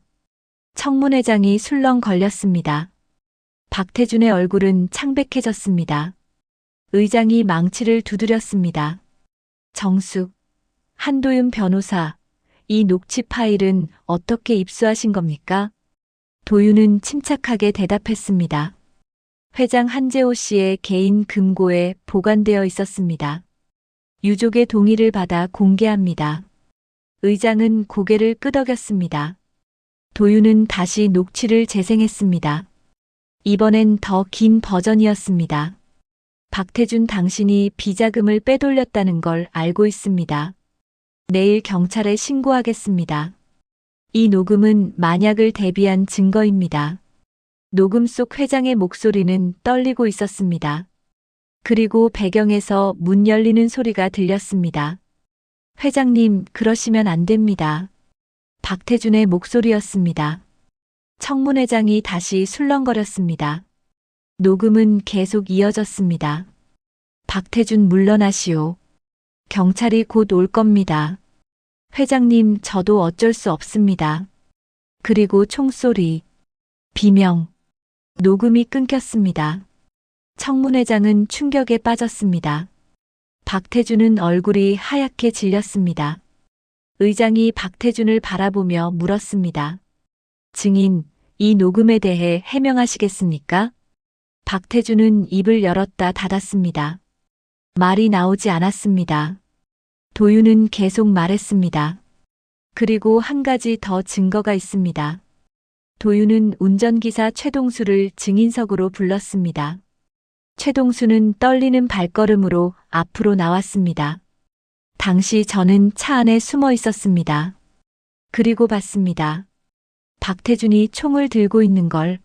청문회장이 술렁 걸렸습니다. 박태준의 얼굴은 창백해졌습니다. 의장이 망치를 두드렸습니다. 정숙, 한도윤 변호사, 이 녹취 파일은 어떻게 입수하신 겁니까? 도윤은 침착하게 대답했습니다. 회장 한재호 씨의 개인 금고에 보관되어 있었습니다. 유족의 동의를 받아 공개합니다. 의장은 고개를 끄덕였습니다. 도윤은 다시 녹취를 재생했습니다. 이번엔 더 긴 버전이었습니다. 박태준 당신이 비자금을 빼돌렸다는 걸 알고 있습니다. 내일 경찰에 신고하겠습니다. 이 녹음은 만약을 대비한 증거입니다. 녹음 속 회장의 목소리는 떨리고 있었습니다. 그리고 배경에서 문 열리는 소리가 들렸습니다. 회장님, 그러시면 안 됩니다. 박태준의 목소리였습니다. 청문회장이 다시 술렁거렸습니다. 녹음은 계속 이어졌습니다. 박태준 물러나시오. 경찰이 곧 올 겁니다. 회장님, 저도 어쩔 수 없습니다. 그리고 총소리, 비명, 녹음이 끊겼습니다. 청문회장은 충격에 빠졌습니다. 박태준은 얼굴이 하얗게 질렸습니다. 의장이 박태준을 바라보며 물었습니다. 증인, 이 녹음에 대해 해명하시겠습니까? 박태준은 입을 열었다 닫았습니다. 말이 나오지 않았습니다. 도윤은 계속 말했습니다. 그리고 한 가지 더 증거가 있습니다. 도윤은 운전기사 최동수를 증인석으로 불렀습니다. 최동수는 떨리는 발걸음으로 앞으로 나왔습니다. 당시 저는 차 안에 숨어 있었습니다. 그리고 봤습니다. 박태준이 총을 들고 있는 걸.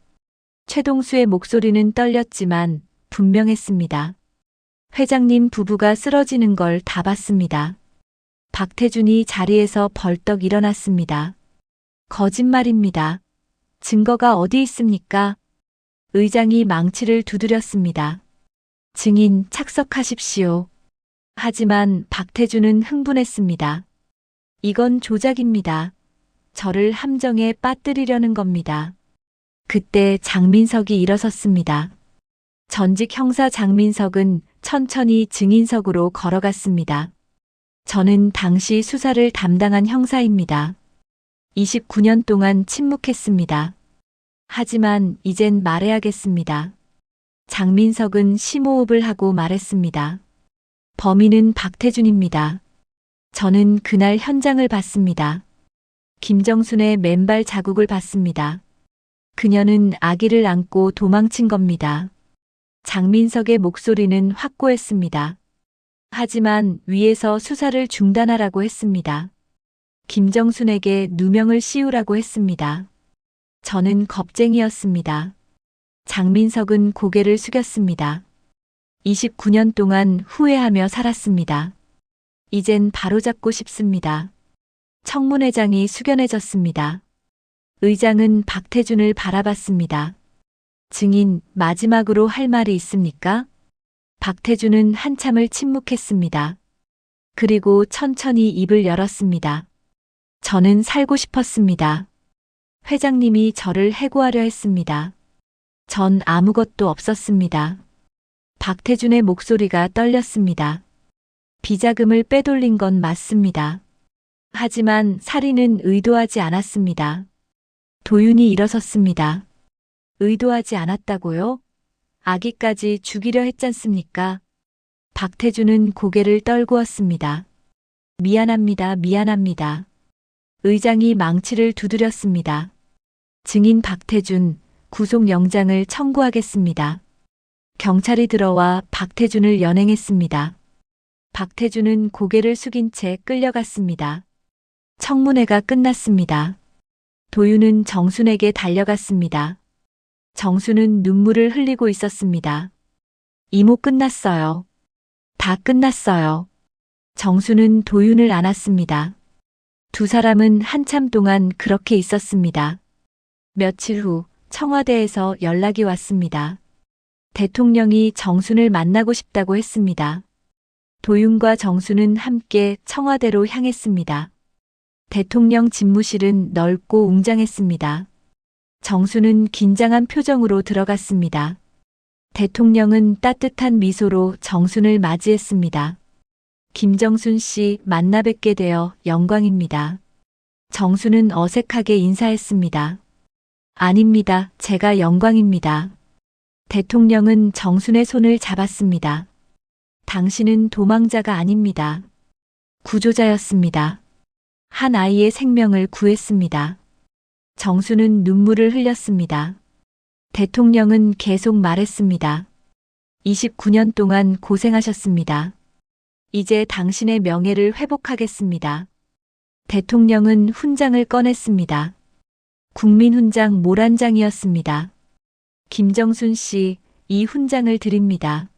최동수의 목소리는 떨렸지만 분명했습니다. 회장님 부부가 쓰러지는 걸 다 봤습니다. 박태준이 자리에서 벌떡 일어났습니다. 거짓말입니다. 증거가 어디 있습니까? 의장이 망치를 두드렸습니다. 증인, 착석하십시오. 하지만 박태준은 흥분했습니다. 이건 조작입니다. 저를 함정에 빠뜨리려는 겁니다. 그때 장민석이 일어섰습니다. 전직 형사 장민석은 천천히 증인석으로 걸어갔습니다. 저는 당시 수사를 담당한 형사입니다. 29년 동안 침묵했습니다. 하지만 이젠 말해야겠습니다. 장민석은 심호흡을 하고 말했습니다. 범인은 박태준입니다. 저는 그날 현장을 봤습니다. 김정순의 맨발 자국을 봤습니다. 그녀는 아기를 안고 도망친 겁니다. 장민석의 목소리는 확고했습니다. 하지만 위에서 수사를 중단하라고 했습니다. 김정순에게 누명을 씌우라고 했습니다. 저는 겁쟁이였습니다. 장민석은 고개를 숙였습니다. 29년 동안 후회하며 살았습니다. 이젠 바로잡고 싶습니다. 청문회장이 숙연해졌습니다. 의장은 박태준을 바라봤습니다. 증인, 마지막으로 할 말이 있습니까? 박태준은 한참을 침묵했습니다. 그리고 천천히 입을 열었습니다. 저는 살고 싶었습니다. 회장님이 저를 해고하려 했습니다. 전 아무것도 없었습니다. 박태준의 목소리가 떨렸습니다. 비자금을 빼돌린 건 맞습니다. 하지만 살인은 의도하지 않았습니다. 도윤이 일어섰습니다. 의도하지 않았다고요? 아기까지 죽이려 했잖습니까? 박태준은 고개를 떨구었습니다. 미안합니다. 미안합니다. 의장이 망치를 두드렸습니다. 증인 박태준, 구속영장을 청구하겠습니다. 경찰이 들어와 박태준을 연행했습니다. 박태준은 고개를 숙인 채 끌려갔습니다. 청문회가 끝났습니다. 도윤은 정순에게 달려갔습니다. 정순은 눈물을 흘리고 있었습니다. 이모, 끝났어요. 다 끝났어요. 정순은 도윤을 안았습니다. 두 사람은 한참 동안 그렇게 있었습니다. 며칠 후 청와대에서 연락이 왔습니다. 대통령이 정순을 만나고 싶다고 했습니다. 도윤과 정순은 함께 청와대로 향했습니다. 대통령 집무실은 넓고 웅장했습니다. 정순은 긴장한 표정으로 들어갔습니다. 대통령은 따뜻한 미소로 정순을 맞이했습니다. 김정순 씨 만나 뵙게 되어 영광입니다. 정순은 어색하게 인사했습니다. 아닙니다. 제가 영광입니다. 대통령은 정순의 손을 잡았습니다. 당신은 도망자가 아닙니다. 구조자였습니다. 한 아이의 생명을 구했습니다. 정순은 눈물을 흘렸습니다. 대통령은 계속 말했습니다. 29년 동안 고생하셨습니다. 이제 당신의 명예를 회복하겠습니다. 대통령은 훈장을 꺼냈습니다. 국민훈장 모란장이었습니다. 김정순 씨, 이 훈장을 드립니다.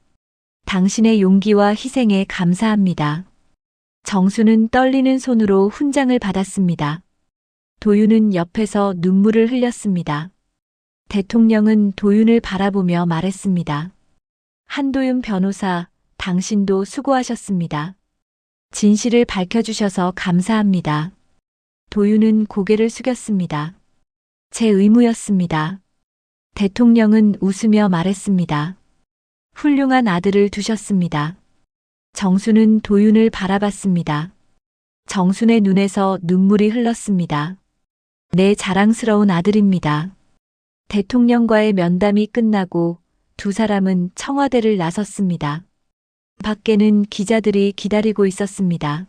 당신의 용기와 희생에 감사합니다. 정순은 떨리는 손으로 훈장을 받았습니다. 도윤은 옆에서 눈물을 흘렸습니다. 대통령은 도윤을 바라보며 말했습니다. 한도윤 변호사, 당신도 수고하셨습니다. 진실을 밝혀주셔서 감사합니다. 도윤은 고개를 숙였습니다. 제 의무였습니다. 대통령은 웃으며 말했습니다. 훌륭한 아들을 두셨습니다. 정순은 도윤을 바라봤습니다. 정순의 눈에서 눈물이 흘렀습니다. 내 자랑스러운 아들입니다. 대통령과의 면담이 끝나고 두 사람은 청와대를 나섰습니다. 밖에는 기자들이 기다리고 있었습니다.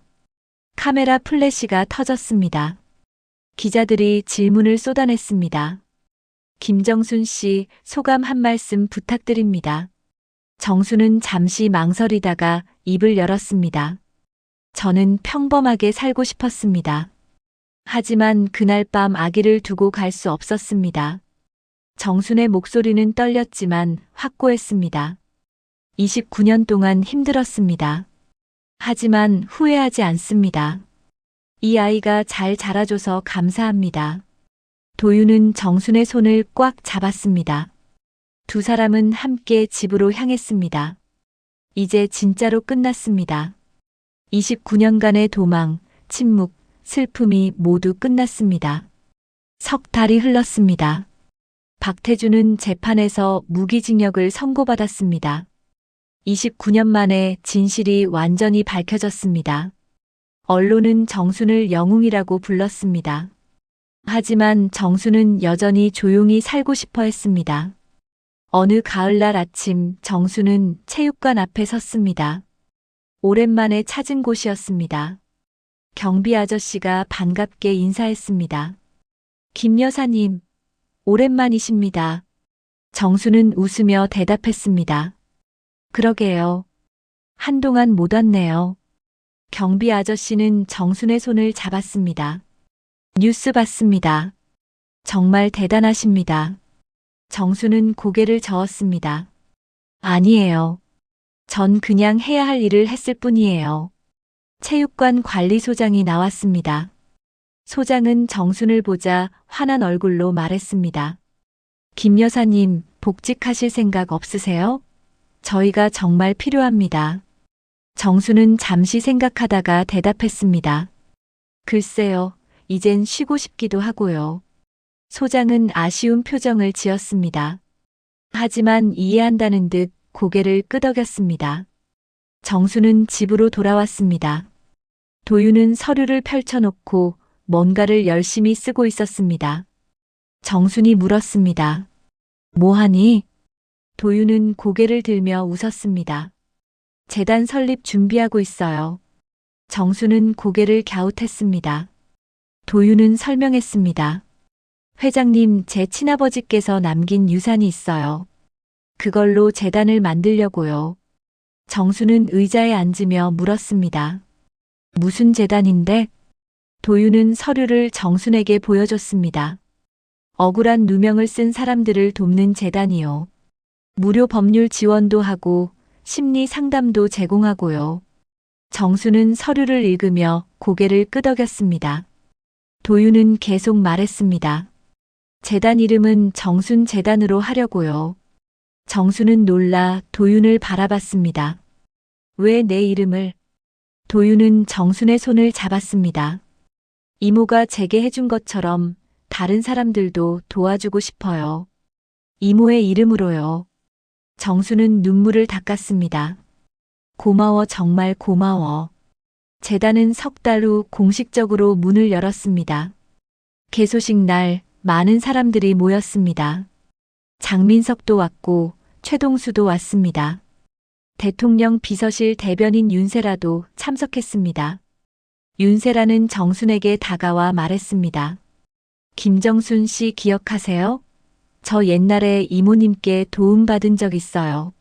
카메라 플래시가 터졌습니다. 기자들이 질문을 쏟아냈습니다. 김정순 씨, 소감 한 말씀 부탁드립니다. 정순은 잠시 망설이다가 입을 열었습니다. 저는 평범하게 살고 싶었습니다. 하지만 그날 밤 아기를 두고 갈 수 없었습니다. 정순의 목소리는 떨렸지만 확고했습니다. 29년 동안 힘들었습니다. 하지만 후회하지 않습니다. 이 아이가 잘 자라줘서 감사합니다. 도윤은 정순의 손을 꽉 잡았습니다. 두 사람은 함께 집으로 향했습니다. 이제 진짜로 끝났습니다. 29년간의 도망, 침묵, 슬픔이 모두 끝났습니다. 석 달이 흘렀습니다. 박태준은 재판에서 무기징역을 선고받았습니다. 29년 만에 진실이 완전히 밝혀졌습니다. 언론은 정순을 영웅이라고 불렀습니다. 하지만 정순은 여전히 조용히 살고 싶어 했습니다. 어느 가을날 아침 정순은 체육관 앞에 섰습니다. 오랜만에 찾은 곳이었습니다. 경비 아저씨가 반갑게 인사했습니다. 김 여사님, 오랜만이십니다. 정순은 웃으며 대답했습니다. 그러게요. 한동안 못 왔네요. 경비 아저씨는 정순의 손을 잡았습니다. 뉴스 봤습니다. 정말 대단하십니다. 정순은 고개를 저었습니다. 아니에요. 전 그냥 해야 할 일을 했을 뿐이에요. 체육관 관리소장이 나왔습니다. 소장은 정순을 보자 환한 얼굴로 말했습니다. 김 여사님, 복직하실 생각 없으세요? 저희가 정말 필요합니다. 정순은 잠시 생각하다가 대답했습니다. 글쎄요, 이젠 쉬고 싶기도 하고요. 소장은 아쉬운 표정을 지었습니다. 하지만 이해한다는 듯 고개를 끄덕였습니다. 정순은 집으로 돌아왔습니다. 도윤은 서류를 펼쳐놓고 뭔가를 열심히 쓰고 있었습니다. 정순이 물었습니다. 뭐하니? 도윤은 고개를 들며 웃었습니다. 재단 설립 준비하고 있어요. 정순은 고개를 갸웃했습니다. 도윤은 설명했습니다. 회장님, 제 친아버지께서 남긴 유산이 있어요. 그걸로 재단을 만들려고요. 정순은 의자에 앉으며 물었습니다. 무슨 재단인데? 도윤은 서류를 정순에게 보여줬습니다. 억울한 누명을 쓴 사람들을 돕는 재단이요. 무료 법률 지원도 하고 심리 상담도 제공하고요. 정순은 서류를 읽으며 고개를 끄덕였습니다. 도윤은 계속 말했습니다. 재단 이름은 정순 재단으로 하려고요. 정순은 놀라 도윤을 바라봤습니다. 왜 내 이름을? 도윤은 정순의 손을 잡았습니다. 이모가 제게 해준 것처럼 다른 사람들도 도와주고 싶어요. 이모의 이름으로요. 정수는 눈물을 닦았습니다. 고마워, 정말 고마워. 재단은 석 달 후 공식적으로 문을 열었습니다. 개소식 날 많은 사람들이 모였습니다. 장민석도 왔고 최동수도 왔습니다. 대통령 비서실 대변인 윤세라도 참석했습니다. 윤세라는 정순에게 다가와 말했습니다. 김정순 씨 기억하세요? 저 옛날에 이모님께 도움받은 적 있어요.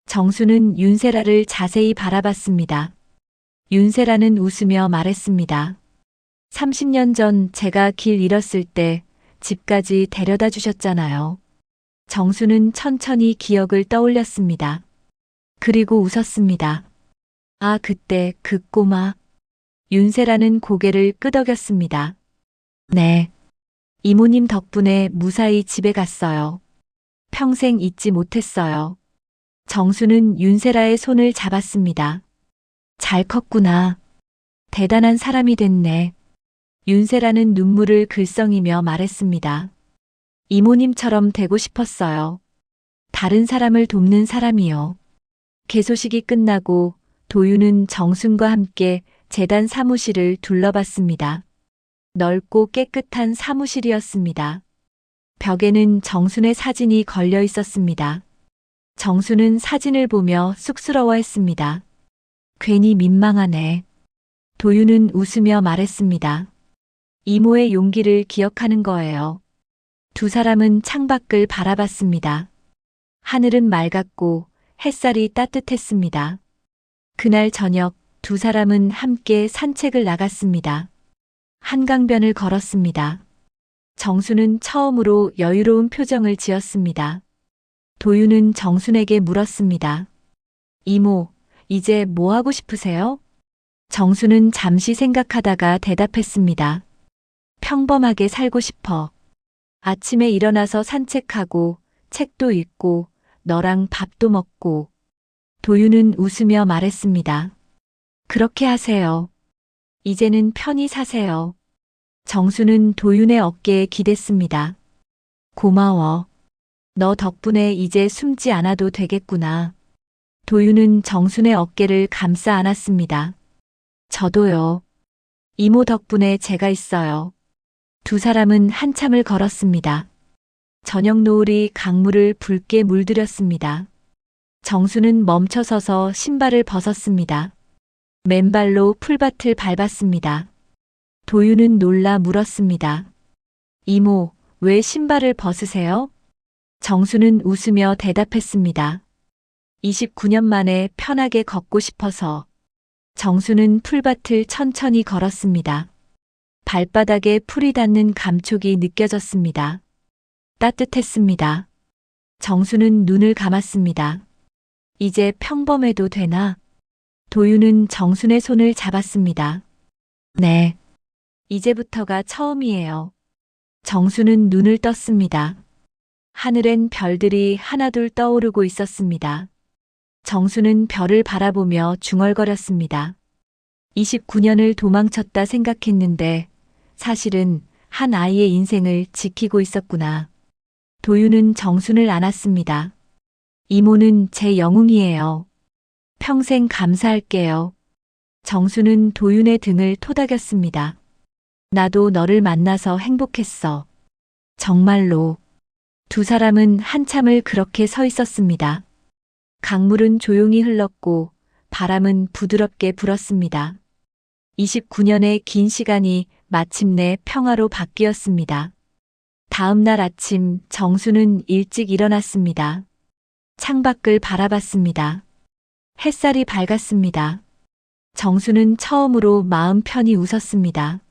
정순은 윤세라를 자세히 바라봤습니다. 윤세라는 웃으며 말했습니다. 30년 전 제가 길 잃었을 때 집까지 데려다 주셨잖아요. 정수는 천천히 기억을 떠올렸습니다. 그리고 웃었습니다. 아, 그때 그 꼬마. 윤세라는 고개를 끄덕였습니다. 네. 이모님 덕분에 무사히 집에 갔어요. 평생 잊지 못했어요. 정수는 윤세라의 손을 잡았습니다. 잘 컸구나. 대단한 사람이 됐네. 윤세라는 눈물을 글썽이며 말했습니다. 이모님처럼 되고 싶었어요. 다른 사람을 돕는 사람이요. 개소식이 끝나고 도윤은 정순과 함께 재단 사무실을 둘러봤습니다. 넓고 깨끗한 사무실이었습니다. 벽에는 정순의 사진이 걸려 있었습니다. 정순은 사진을 보며 쑥스러워했습니다. 괜히 민망하네. 도윤은 웃으며 말했습니다. 이모의 용기를 기억하는 거예요. 두 사람은 창밖을 바라봤습니다. 하늘은 맑았고 햇살이 따뜻했습니다. 그날 저녁 두 사람은 함께 산책을 나갔습니다. 한강변을 걸었습니다. 정수는 처음으로 여유로운 표정을 지었습니다. 도윤은 정순에게 물었습니다. 이모, 이제 뭐 하고 싶으세요? 정수는 잠시 생각하다가 대답했습니다. 평범하게 살고 싶어. 아침에 일어나서 산책하고 책도 읽고 너랑 밥도 먹고. 도윤은 웃으며 말했습니다. 그렇게 하세요. 이제는 편히 사세요. 정수는 도윤의 어깨에 기댔습니다. 고마워. 너 덕분에 이제 숨지 않아도 되겠구나. 도윤은 정순의 어깨를 감싸 안았습니다. 저도요. 이모 덕분에 제가 있어요. 두 사람은 한참을 걸었습니다. 저녁 노을이 강물을 붉게 물들였습니다. 정수는 멈춰서서 신발을 벗었습니다. 맨발로 풀밭을 밟았습니다. 도윤은 놀라 물었습니다. 이모, 왜 신발을 벗으세요? 정수는 웃으며 대답했습니다. 29년 만에 편하게 걷고 싶어서. 정수는 풀밭을 천천히 걸었습니다. 발바닥에 풀이 닿는 감촉이 느껴졌습니다. 따뜻했습니다. 정수는 눈을 감았습니다. 이제 평범해도 되나? 도윤은 정순의 손을 잡았습니다. 네. 이제부터가 처음이에요. 정수는 눈을 떴습니다. 하늘엔 별들이 하나둘 떠오르고 있었습니다. 정수는 별을 바라보며 중얼거렸습니다. 29년을 도망쳤다 생각했는데 사실은 한 아이의 인생을 지키고 있었구나. 도윤은 정순을 안았습니다. 이모는 제 영웅이에요. 평생 감사할게요. 정수는 도윤의 등을 토닥였습니다. 나도 너를 만나서 행복했어. 정말로. 두 사람은 한참을 그렇게 서 있었습니다. 강물은 조용히 흘렀고 바람은 부드럽게 불었습니다. 29년의 긴 시간이 마침내 평화로 바뀌었습니다. 다음 날 아침 정수는 일찍 일어났습니다. 창밖을 바라봤습니다. 햇살이 밝았습니다. 정수는 처음으로 마음 편히 웃었습니다.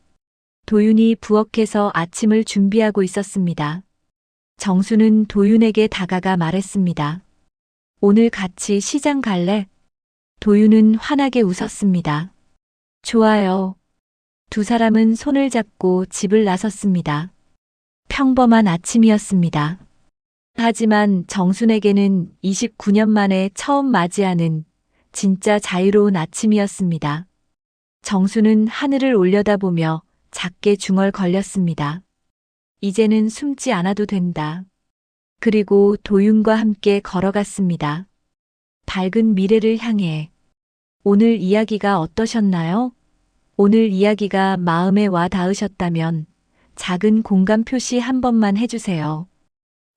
도윤이 부엌에서 아침을 준비하고 있었습니다. 정수는 도윤에게 다가가 말했습니다. 오늘 같이 시장 갈래? 도윤은 환하게 웃었습니다. 좋아요. 두 사람은 손을 잡고 집을 나섰습니다. 평범한 아침이었습니다. 하지만 정순에게는 29년 만에 처음 맞이하는 진짜 자유로운 아침이었습니다. 정수는 하늘을 올려다보며 작게 중얼거렸습니다. 이제는 숨지 않아도 된다. 그리고 도윤과 함께 걸어갔습니다. 밝은 미래를 향해. 오늘 이야기가 어떠셨나요? 오늘 이야기가 마음에 와 닿으셨다면 작은 공감 표시 한 번만 해주세요.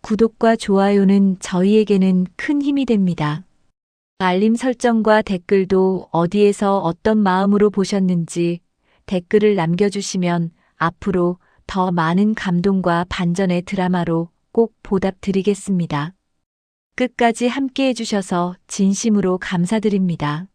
구독과 좋아요는 저희에게는 큰 힘이 됩니다. 알림 설정과 댓글도 어디에서 어떤 마음으로 보셨는지 댓글을 남겨주시면 앞으로 더 많은 감동과 반전의 드라마로 꼭 보답드리겠습니다. 끝까지 함께 해주셔서 진심으로 감사드립니다.